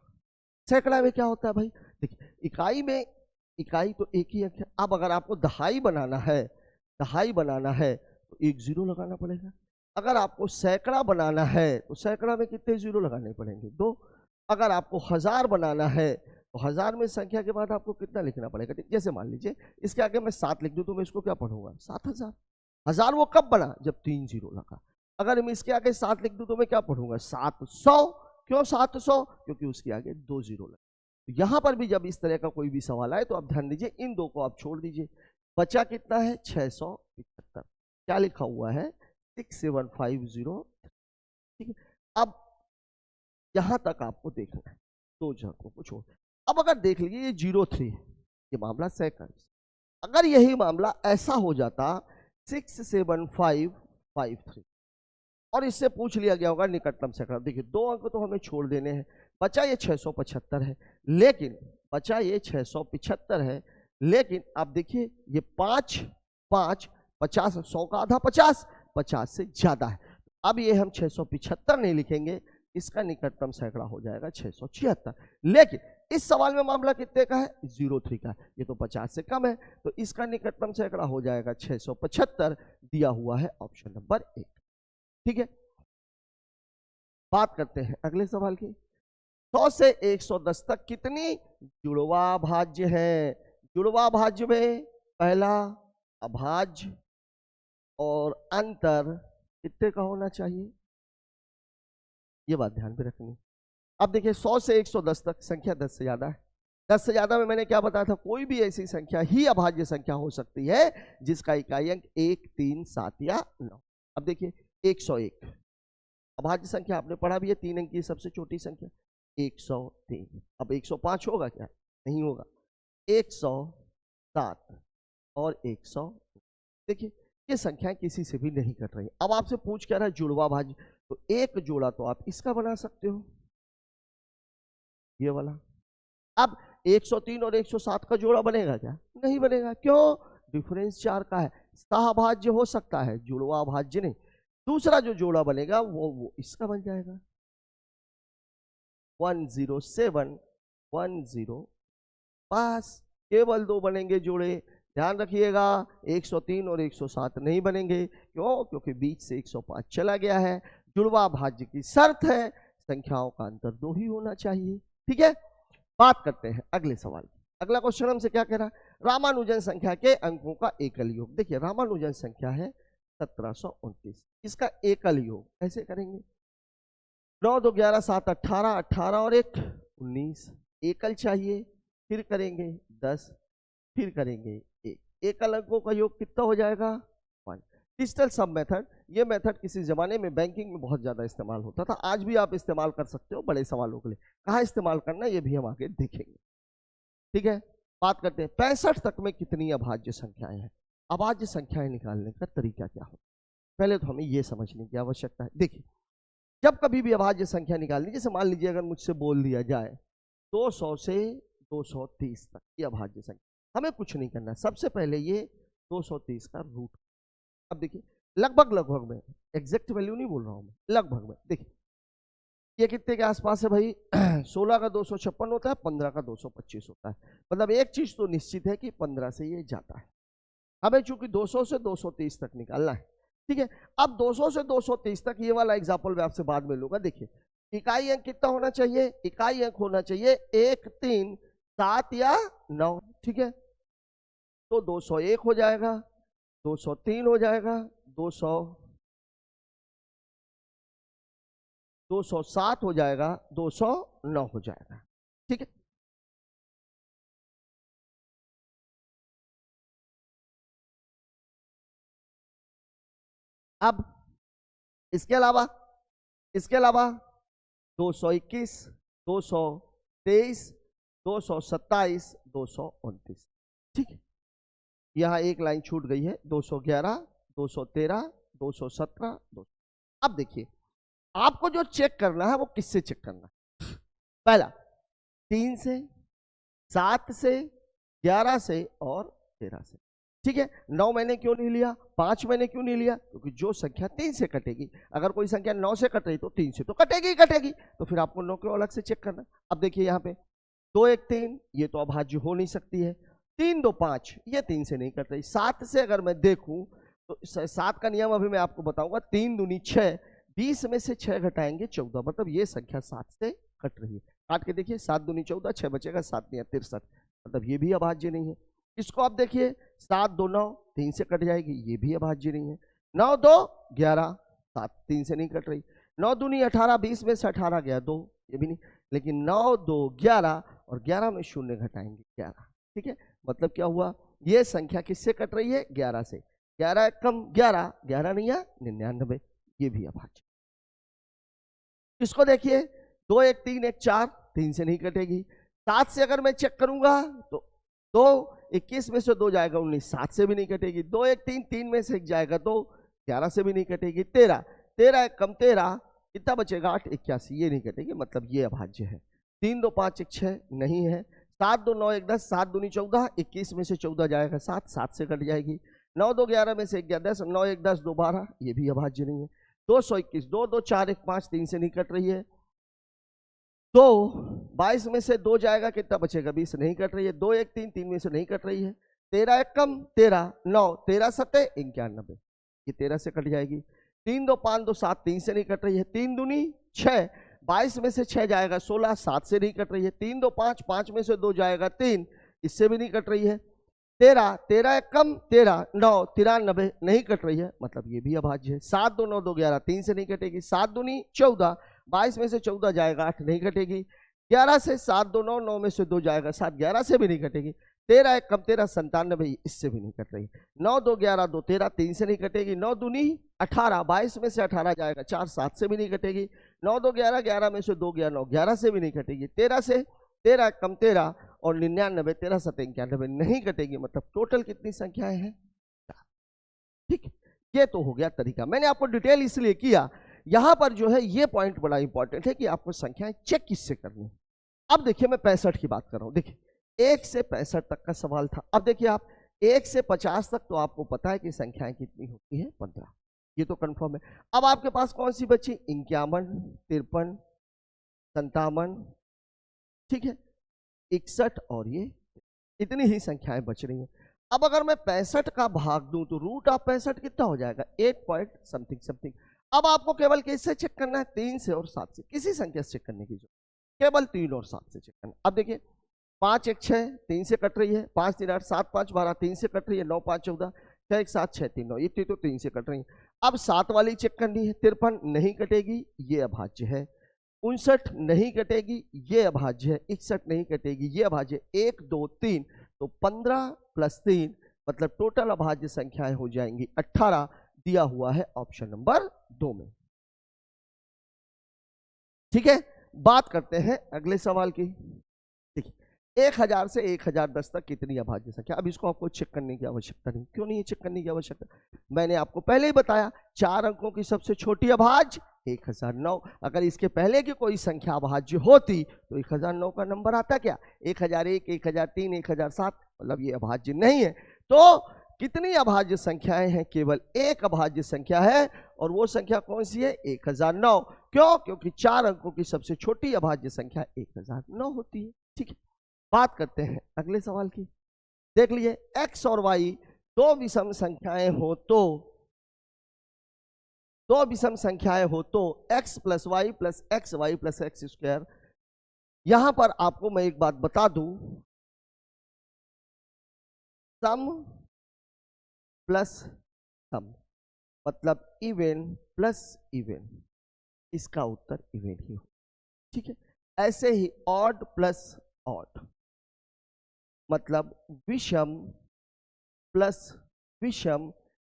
सैकड़ा में क्या होता है भाई, देखिए इकाई में, इकाई तो एक ही अंक है। अब अगर आपको दहाई बनाना है, दहाई बनाना है तो एक जीरो लगाना पड़ेगा। अगर आपको सैकड़ा बनाना है तो सैकड़ा में कितने जीरो लगाने पड़ेंगे, 2। अगर आपको हजार बनाना है तो हजार में संख्या के बाद आपको कितना लिखना पड़ेगा। जैसे मान लीजिए इसके आगे मैं 7 लिख दूं तो मैं इसको क्या पढ़ूंगा, 7000। हजार वो कब बना, जब 3 जीरो लगा। अगर मैं इसके आगे 7 लिख दूं तो मैं क्या पढ़ूंगा, 700। क्यों 700, क्योंकि उसके आगे 2 जीरो लगा। तो यहां पर भी जब इस तरह का कोई भी सवाल आए तो आप ध्यान दीजिए, इन 2 को आप छोड़ दीजिए। बचा कितना है, 675। क्या लिखा हुआ है, 67550। ठीक है, अब यहां तक आपको देखना है, 2 अंकों को छोड़। अब अगर देख लीजिए ये 03, ये मामला सेकंड। अगर यही मामला ऐसा हो जाता 67553 और इससे पूछ लिया गया होगा निकटतम सैकड़ा, देखिए 2 अंक तो हमें छोड़ देने हैं। बचा ये 675 है, लेकिन बचा ये 675 है, लेकिन आप देखिए ये 5 5 50, 100 का आधा 50, 50 से ज्यादा है। अब ये हम 675 नहीं लिखेंगे, इसका निकटतम सैकड़ा हो जाएगा 676। लेकिन इस सवाल में मामला कितने का है, 03 का। ये तो 50 से कम है, तो इसका निकटतम सैकड़ा हो जाएगा 675, दिया हुआ है ऑप्शन नंबर 1। ठीक है, बात करते हैं अगले सवाल की। 100 से 110 तक कितनी जुड़वा भाज्य है। जुड़वा भाज्य में पहला अभाज्य और अंतर कितने का होना चाहिए, ये बात ध्यान में रखनी। अब देखिए 100 से 110 तक संख्या 10 से ज्यादा है। 10 से ज्यादा में मैंने क्या बताया था, कोई भी ऐसी संख्या ही अभाज्य संख्या हो सकती है जिसका इकाई अंक 1, 3, 7 या 9। अब देखिए 101 अभाज्य संख्या आपने पढ़ा भी है, 3 अंक की सबसे छोटी संख्या 103। अब 105 होगा क्या, नहीं होगा। 107 और 100, देखिए ये संख्याएं किसी से भी नहीं कट रही। अब आपसे पूछ क्या रहा है, जुड़वा भाज्य, तो एक जोड़ा तो आप इसका बना सकते हो, ये वाला। अब 103 और 107 का जोड़ा बनेगा क्या, नहीं बनेगा। क्यों, डिफरेंस 4 का है। सहभाज्य हो सकता है, जुड़वा भाज्य नहीं। दूसरा जो जोड़ा बनेगा वो इसका बन जाएगा 107 10, बस केवल 2 बनेंगे जोड़े। ध्यान रखिएगा 103 और 107 नहीं बनेंगे। क्यों, क्योंकि बीच से 105 चला गया है। जुड़वा भाज्य की शर्त है संख्याओं का अंतर 2 ही होना चाहिए। ठीक है, बात करते हैं अगले सवाल। अगला क्वेश्चन हमसे क्या कह रहा है, रामानुजन संख्या के अंकों का एकल योग। देखिए रामानुजन संख्या है 1729, इसका एकल योग ऐसे करेंगे, 9 2 11 7 18, 18 और 1 19, एकल चाहिए। फिर करेंगे 10, फिर करेंगे 1, एकल अंकों का योग कितना हो जाएगा 1। डिजिटल सब मेथड, ये मेथड किसी जमाने में बैंकिंग में बहुत ज्यादा इस्तेमाल होता था, आज भी आप इस्तेमाल कर सकते हो बड़े सवालों के लिए। कहाँ इस्तेमाल करना ये भी हम आगे देखेंगे। ठीक है, बात करते हैं 65 तक में कितनी अभाज्य संख्याएं हैं। अभाज्य संख्याएं निकालने का तरीका क्या हो, पहले तो हमें यह समझने की आवश्यकता है। देखिए जब कभी भी अभाज्य संख्या निकालनी, जैसे मान लीजिए अगर मुझसे बोल दिया जाए 200 से 230 तक ये अभाज्य संख्या, हमें कुछ नहीं करना, सबसे पहले ये 230 का रूट। अब देखिए लगभग लगभग में, एग्जैक्ट वैल्यू नहीं बोल रहा हूं मैं, लगभग में। देखिए ये कितने के आसपास है भाई 16 का 256 होता है, 15 का 225 होता है। मतलब एक चीज तो निश्चित है कि 15 से ये जाता है। हमें चूंकि 200 से 230 तक निकालना है। ठीक है, अब 200 से 230 तक ये वाला एग्जाम्पल मैं आपसे बाद में लूंगा। देखिए इकाई अंक कितना होना चाहिए, इकाई अंक होना चाहिए 1, 3, 7 या 9। ठीक है, तो 201 हो जाएगा, 203 हो जाएगा, 207 हो जाएगा, 209 हो जाएगा। ठीक है, अब इसके अलावा 221, 223, 227, 229। ठीक है, यहां एक लाइन छूट गई है, 211, 213, 217, 200। अब देखिए आपको जो चेक करना है वो किससे चेक करना है, पहला 3 से, 7 से, 11 से और 13 से। ठीक है, 9 मैंने क्यों नहीं लिया, 5 मैंने क्यों नहीं लिया, क्योंकि जो संख्या 3 से कटेगी, अगर कोई संख्या 9 से कट रही तो 3 से तो कटेगी ही कटेगी, तो फिर आपको 9 को अलग से चेक करना। अब देखिए यहाँ पे 2 1 3 ये तो अभाज्य हो नहीं सकती है। 3 2 5 ये 3 से नहीं कट रही। 7 से अगर मैं देखूं तो 7 का नियम अभी मैं आपको बताऊंगा। 3 दूनी 6, 20 में से 6 घटाएंगे 14, मतलब ये संख्या 7 से कट रही है। काट के देखिए, 7 दूनी 14, 6 बचेगा, 7 नहीं 63, मतलब ये भी अभाज्य नहीं है। इसको आप देखिए, 7 2 9, 3 से कट जाएगी, ये भी अभाज्य नहीं है। 9 2 11, 7 3 से नहीं कट रही। 9 दूनी 18, 20 में से 18 गया 2, ये भी नहीं। लेकिन 9 2 11 और 11 में शून्य घटाएंगे 11, ठीक है। मतलब क्या हुआ, ये संख्या किससे कट रही है, 11 से। 11 कम 11, 11 नहीं है 99, ये भी अभाज्य। इसको देखिए, 2 1 3 1 4, 3 से नहीं कटेगी। 7 से अगर मैं चेक करूंगा तो 2 21 में से 2 जाएगा 19, 7 से भी नहीं कटेगी। 2 1 3, 3 में से 1 जाएगा 2, 11 से भी नहीं कटेगी। 13 13 कम 13, कितना बचेगा 8 81, ये नहीं कटेगी, मतलब ये अभाज्य है। 3 2 5 1 6 नहीं है। 7 2 9 1 10, 7 दूनी 14, 21 में से 14 जाएगा 7, 7 से कट जाएगी। 9 2 11 में से 1 गया 10, 9 1 10 2 12, ये भी अभाज्य नहीं है। 221, 2 2 4 1 5, 3 से नहीं कट रही है। 2 22 में से 2 जाएगा, कितना बचेगा 20, नहीं कट रही है। 2 1 3, 3 में से नहीं कट रही है। 13 1 कम 13, 9 13 7 91, ये 13 से कट जाएगी। 3 2 5 2 7, 3 से नहीं कट रही है। 3 दूनी 6, 22 में से 6 जाएगा 16, 7 से नहीं कट रही है। 3 2 5, 5 में से 2 जाएगा 3, इससे भी नहीं कट रही है। 13 13 कम 13, 9 93, नहीं कट रही है, मतलब ये भी अभाज्य है। 7 2 9 2 11, 3 से नहीं कटेगी। 7 दूनी 14, 22 में से 14 जाएगा 8, नहीं कटेगी। 11 से 7 2 9, 9 में से 2 जाएगा 7, 11 से भी नहीं कटेगी। 13 1 कम 13, 97, इससे भी नहीं कट रही। 9 2 11 2 13, 3 से नहीं कटेगी। 9 दूनी 18, 22 में से 18 जाएगा 4, 7 से भी नहीं कटेगी। 9 2 11, 11 में से 2 गया 9, 11 से भी नहीं कटेगी। 13 से 13 कम 13 और 99, 13 7 91, नहीं कटेगी, मतलब टोटल कितनी संख्याएं हैं, ठीक। ये तो हो गया तरीका। मैंने आपको डिटेल इसलिए किया, यहां पर जो है ये पॉइंट बड़ा इंपॉर्टेंट है कि आपको संख्याएं चेक किससे करनी है। अब देखिए, मैं 65 की बात कर रहा हूं। देखिए, 1 से 65 तक का सवाल था। अब देखिए, आप 1 से 50 तक तो आपको पता है कि संख्याएं कितनी होती है, 15, ये तो कंफर्म है। अब आपके पास कौन सी बची, 51 53 57, ठीक है, 61 और ये, इतनी ही संख्याएं बच रही हैं। अब अगर मैं 65 का भाग दूं तो रूट ऑफ 65 कितना हो जाएगा, 8 पॉइंट समथिंग समथिंग। अब आपको केवल किससे चेक करना है, 3 से और 7 से, किसी संख्या से चेक करने की जरूरत, केवल 3 और 7 से चेक करना। अब देखिए, 5 1 6, 3 से कट रही है। 5 3 8, 7 5 12, 3 से कट रही है। 9 5 14, 6 1 7 6 3 9, ये तो 3 से कट रही है। अब 7 वाली चेक करनी है। 53 नहीं कटेगी, ये अभाज्य है। 59 नहीं कटेगी, ये अभाज्य है। 61 नहीं कटेगी, ये अभाज्य। 1 2 3, तो 15 + 3, मतलब टोटल अभाज्य संख्याएं हो जाएंगी 18, दिया हुआ है ऑप्शन नंबर 2 में, ठीक है। बात करते हैं अगले सवाल की। देखिए, 1000 से 1010 तक कितनी अभाज्य संख्या। अब इसको आपको चेक करने की आवश्यकता नहीं। क्यों नहीं है चेक करने की आवश्यकता, मैंने आपको पहले ही बताया, 4 अंकों की सबसे छोटी अभाज्य 1009। अगर इसके पहले की कोई संख्या अभाज्य होती तो 1009 का नंबर आता क्या, 1001 1003 1007, मतलब ये अभाज्य नहीं है। तो कितनी अभाज्य संख्याएं हैं, केवल एक अभाज्य संख्या है, और वो संख्या कौन सी है, 1009। क्यों, क्योंकि 4 अंकों की सबसे छोटी अभाज्य संख्या 1009 होती है, ठीक है। बात करते हैं अगले सवाल की। देख लीजिए, x और y दो विषम संख्याएं हो तो, दो विषम संख्याएं हो तो x + y + xy + x²। यहां पर आपको मैं एक बात बता दूं, सम प्लस सम मतलब इवन प्लस इवन, इसका उत्तर इवन ही हो, ठीक है। ऐसे ही ऑड प्लस ऑड मतलब विषम प्लस विषम,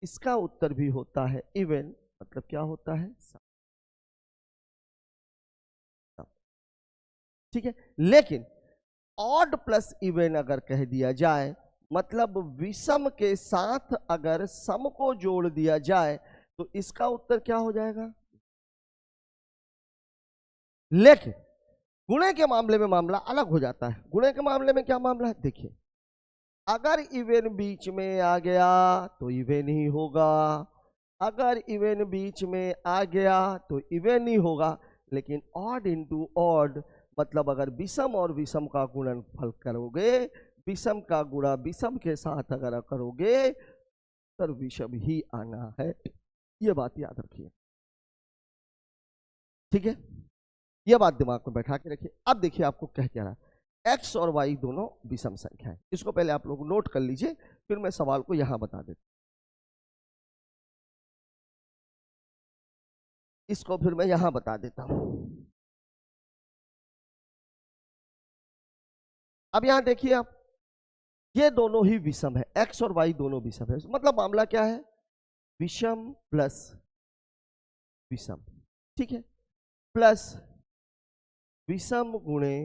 इसका उत्तर भी होता है इवन, मतलब क्या होता है, सम, ठीक है। लेकिन ऑड प्लस इवन अगर कह दिया जाए, मतलब विषम के साथ अगर सम को जोड़ दिया जाए, तो इसका उत्तर क्या हो जाएगा। लेकिन गुणे के मामले में मामला अलग हो जाता है। गुणे के मामले में क्या मामला है, देखिए, अगर इवन बीच में आ गया तो इवन ही होगा, अगर इवन बीच में आ गया तो इवन ही होगा। लेकिन ऑड इंटू ऑड मतलब अगर विषम और विषम का गुणनफल करोगे, विषम का गुणा विषम के साथ अगर करोगे तो विषम ही आना है, ये बात याद रखिए। ठीक है, ये बात दिमाग में बैठा के रखिए। अब देखिए आपको कह क्या रहा है, एक्स और वाई दोनों विषम संख्या है। इसको पहले आप लोग नोट कर लीजिए, फिर मैं सवाल को यहां बता देता, इसको फिर मैं यहां बता देता हूं। अब यहां देखिए आप, ये दोनों ही विषम है, एक्स और वाई दोनों विषम है, मतलब मामला क्या है, विषम प्लस विषम। ठीक है, प्लस विषम गुणे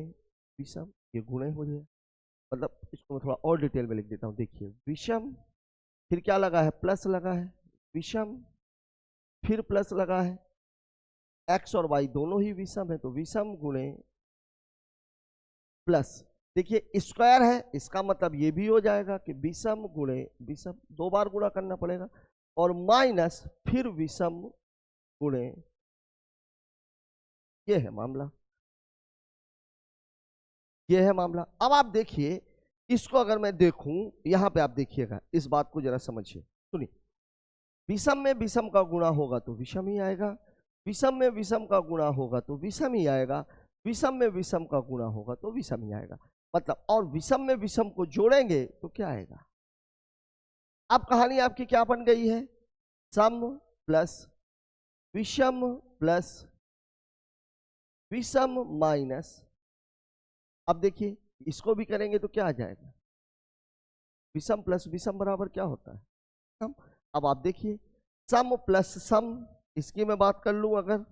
विषम, ये गुणे हो जाए, मतलब इसको मैं थोड़ा और डिटेल में लिख देता हूं। देखिए विषम, फिर क्या लगा है, प्लस लगा है, विषम फिर प्लस लगा है, एक्स और वाई दोनों ही विषम है, तो विषम गुणे प्लस, देखिए स्क्वायर है, इसका मतलब ये भी हो जाएगा कि विषम गुणे विषम, दो बार गुणा करना पड़ेगा, और माइनस फिर विषम गुणे, ये है मामला, ये है मामला। अब आप देखिए इसको अगर मैं देखूं, यहां पे आप देखिएगा, इस बात को जरा समझिए, सुनिए, विषम में विषम का गुणा होगा तो विषम ही आएगा, विषम में विषम का गुणा होगा तो विषम ही आएगा, विषम में विषम का गुणा होगा तो विषम ही आएगा, मतलब, और विषम में विषम को जोड़ेंगे तो क्या आएगा। अब कहानी आपकी क्या बन गई है, सम प्लस विषम प्लस विषम माइनस, अब देखिए इसको भी करेंगे तो क्या आ जाएगा, विषम प्लस विषम बराबर क्या होता है, सम। अब आप देखिए सम प्लस सम, इसकी मैं बात कर लूं अगर,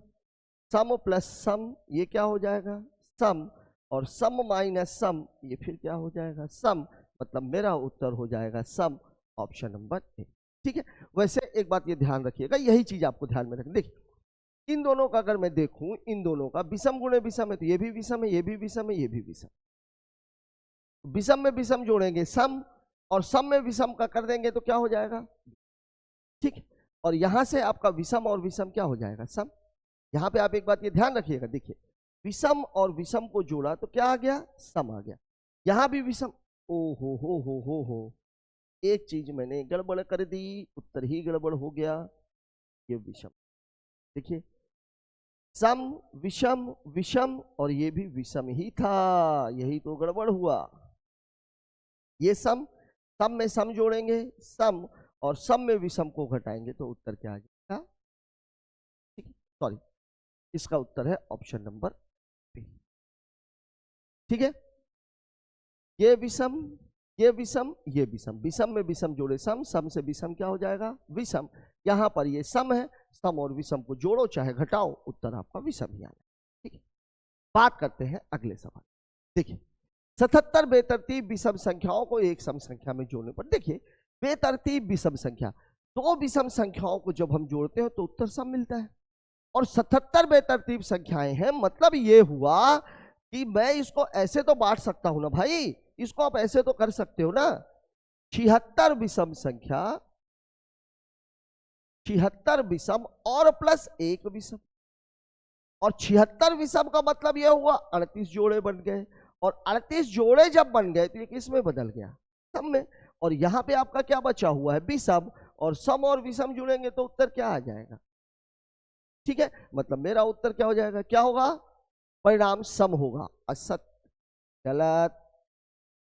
सम प्लस सम ये क्या हो जाएगा, सम, और सम माइनस सम ये फिर क्या हो जाएगा, सम, मतलब मेरा उत्तर हो जाएगा सम, ऑप्शन नंबर ए। ठीक है, वैसे एक बात ये ध्यान रखिएगा, यही चीज आपको ध्यान में रखनी, देखिए इन दोनों का अगर मैं देखूं, इन दोनों का विषम गुणे विषम है, तो ये भी विषम है, ये भी विषम है, ये भी विषम, विषम में विषम जोड़ेंगे सम, और सम में विषम का कर देंगे तो क्या हो जाएगा, ठीक है, और यहां से आपका विषम और विषम क्या हो जाएगा, सम। यहां पे आप एक बात ये ध्यान रखिएगा, देखिए विषम और विषम को जोड़ा तो क्या आ गया, सम आ गया, यहां भी विषम, ओ हो, एक चीज मैंने गड़बड़ कर दी, उत्तर ही गड़बड़ हो गया, ये विषम, देखिए सम विषम विषम, और ये भी विषम ही था, यही तो गड़बड़ हुआ, ये सम, सम में सम जोड़ेंगे सम, और सम में विषम को घटाएंगे तो उत्तर क्या आ जाएगा, ठीक है, सॉरी, इसका उत्तर है ऑप्शन नंबर बी। ठीक है, ये विषम ये विषम ये विषम, विषम में विषम जोड़े सम, सम से विषम क्या हो जाएगा, विषम, यहां पर ये सम है, सम और विषम को जोड़ो चाहे घटाओ, उत्तर आपका विषम ही आना। ठीक है, बात करते हैं अगले सवाल। देखिए 77 बेतरतीब विषम संख्याओं को एक सम संख्या में जोड़ने पर, देखिए बेतरतीब विषम संख्या, दो विषम संख्याओं को जब हम जोड़ते हैं तो उत्तर सम मिलता है, और 77 बेतरतीब संख्याएं हैं, मतलब ये हुआ कि मैं इसको ऐसे तो बांट सकता हूं ना भाई, इसको आप ऐसे तो कर सकते हो ना, 76 विषम संख्या, 76 विषम और प्लस एक विषम, और 76 विषम का मतलब यह हुआ 38 जोड़े बन गए, और 38 जोड़े जब बन गए तो ये किस में बदल गया, सम में, और यहां पे आपका क्या बचा हुआ है, विषम, और सम और विषम जुड़ेंगे तो उत्तर क्या आ जाएगा, ठीक है, मतलब मेरा उत्तर क्या हो जाएगा, क्या होगा, परिणाम सम होगा, असत्य, गलत,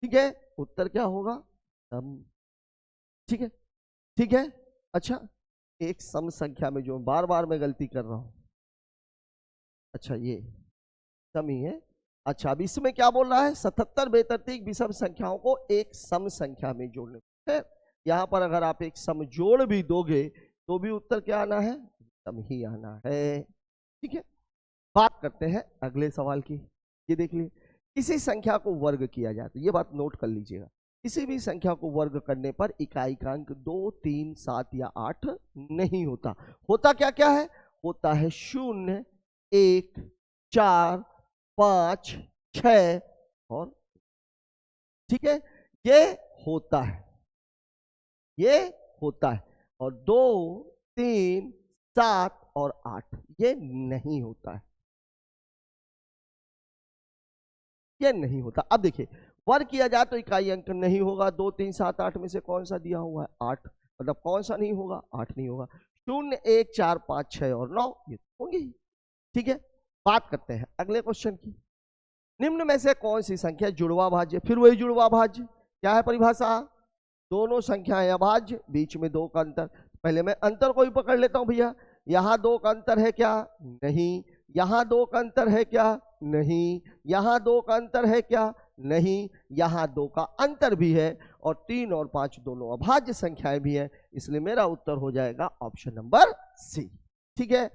ठीक है, उत्तर क्या होगा, सम। ठीक है, ठीक है, अच्छा एक सम संख्या में जो बार बार मैं गलती कर रहा हूं, अच्छा ये सम ही है, अच्छा अब इसमें क्या बोल रहा है, 77 बेतरतीब विषम संख्याओं को एक सम संख्या में जोड़ने है, यहां पर अगर आप एक सम जोड़ भी दोगे तो भी उत्तर क्या आना है, सम ही आना है। ठीक है, बात करते हैं अगले सवाल की, ये देख लीजिए, किसी संख्या को वर्ग किया जाता है, ये बात नोट कर लीजिएगा, किसी भी संख्या को वर्ग करने पर इकाई का अंक 2, 3, 7 या 8 नहीं होता, होता क्या क्या है, होता है 0, 1, 4, 5, 6 और, ठीक है, ये होता है, ये होता है, और 2, 3, 7 और 8 ये नहीं होता है। ये नहीं होता। अब देखिए वर्ग किया जाए तो इकाई अंक नहीं होगा। 2 3 7 8 में से कौन सा दिया हुआ है? 8। मतलब कौन सा नहीं होगा? 8 नहीं होगा। 0 1 4 5 6 और 9 ये होंगे ही। ठीक है, बात करते हैं अगले क्वेश्चन की। निम्न में से कौन सी संख्या जुड़वा भाज्य? फिर वही जुड़वा भाज्य। क्या है परिभाषा? दोनों संख्याएं अभाज्य, बीच में 2 का अंतर। पहले मैं अंतर को ही पकड़ लेता हूं भैया। यहां 2 का अंतर है क्या? नहीं। यहां 2 का अंतर है क्या? नहीं। यहां 2 का अंतर है क्या? नहीं। यहां 2 का अंतर भी है और 3 और 5 दोनों अभाज्य संख्याएं भी हैं, इसलिए मेरा उत्तर हो जाएगा ऑप्शन नंबर सी। ठीक है,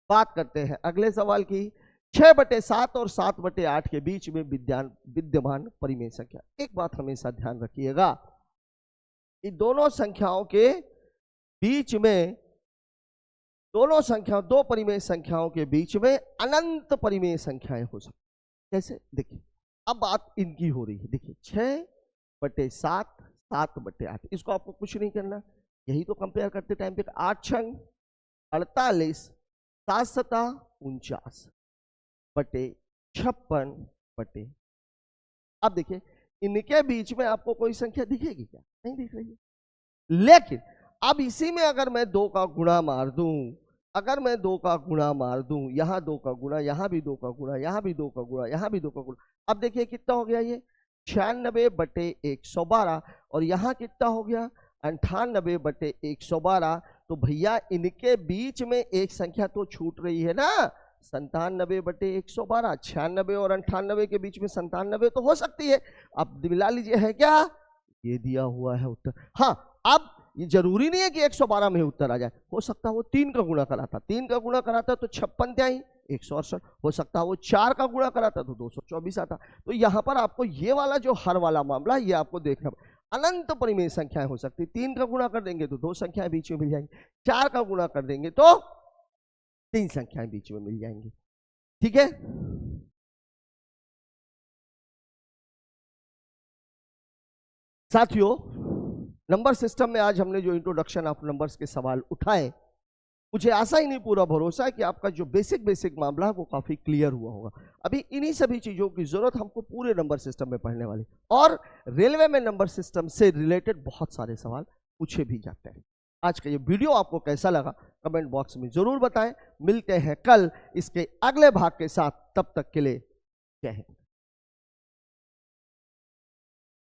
बात करते हैं अगले सवाल की। 6/7 और 7/8 के बीच में विद्यमान परिमेय संख्या। एक बात हमेशा ध्यान रखिएगा, इन दोनों संख्याओं के बीच में, दो परिमेय संख्याओं के बीच में अनंत परिमेय संख्याएं हो सकती। कैसे? देखिए अब बात इनकी हो रही है। देखिए 6/7 7/8, इसको आपको कुछ नहीं करना, यही तो कंपेयर करते टाइम पे। 8 6 48, 7 7 49 बटे 56 अब देखिए इनके बीच में आपको कोई संख्या दिखेगी क्या? नहीं दिख रही है। लेकिन अब इसी में अगर मैं 2 का गुणा मार दूं, अगर मैं 2 का गुणा मार दूं, यहां 2 का गुणा, यहां भी 2 का गुणा, यहां भी 2 का गुणा, यहां भी 2 का गुणा, अब देखिए कितना हो गया ये 96/112 और यहां कितना हो गया 98/112। तो भैया इनके बीच में एक संख्या तो छूट रही है ना, 97/112। 96 और 98 के बीच में 97 तो हो सकती है। अब दिला लीजिए है क्या? ये दिया हुआ है उत्तर। हाँ, अब ये जरूरी नहीं है कि 112 में उत्तर आ जाए, हो सकता है वो 3 का गुणा कराता, 3 का गुणा कराता तो 56 त्याई 168, हो सकता है वो 4 का गुणा कराता तो 224 आता। तो यहाँ पर आपको ये वाला जो हर वाला मामला ये आपको देखना, अनंत परिमेय संख्याएं हो सकती। 3 का गुणा कर देंगे तो 2 संख्याएं बीच में मिल जाएंगी, 4 का गुणा कर देंगे तो 3 संख्याएं बीच में मिल जाएंगी। ठीक है, साथियों नंबर सिस्टम में आज हमने जो इंट्रोडक्शन ऑफ नंबर्स के सवाल उठाए, मुझे आशा ही नहीं पूरा भरोसा है कि आपका जो बेसिक मामला है वो काफी क्लियर हुआ होगा। अभी इन्हीं सभी चीजों की जरूरत हमको पूरे नंबर सिस्टम में पढ़ने वाली, और रेलवे में नंबर सिस्टम से रिलेटेड बहुत सारे सवाल पूछे भी जाते हैं। आज का ये वीडियो आपको कैसा लगा कमेंट बॉक्स में जरूर बताएं। मिलते हैं कल इसके अगले भाग के साथ, तब तक के लिए जय हिंद।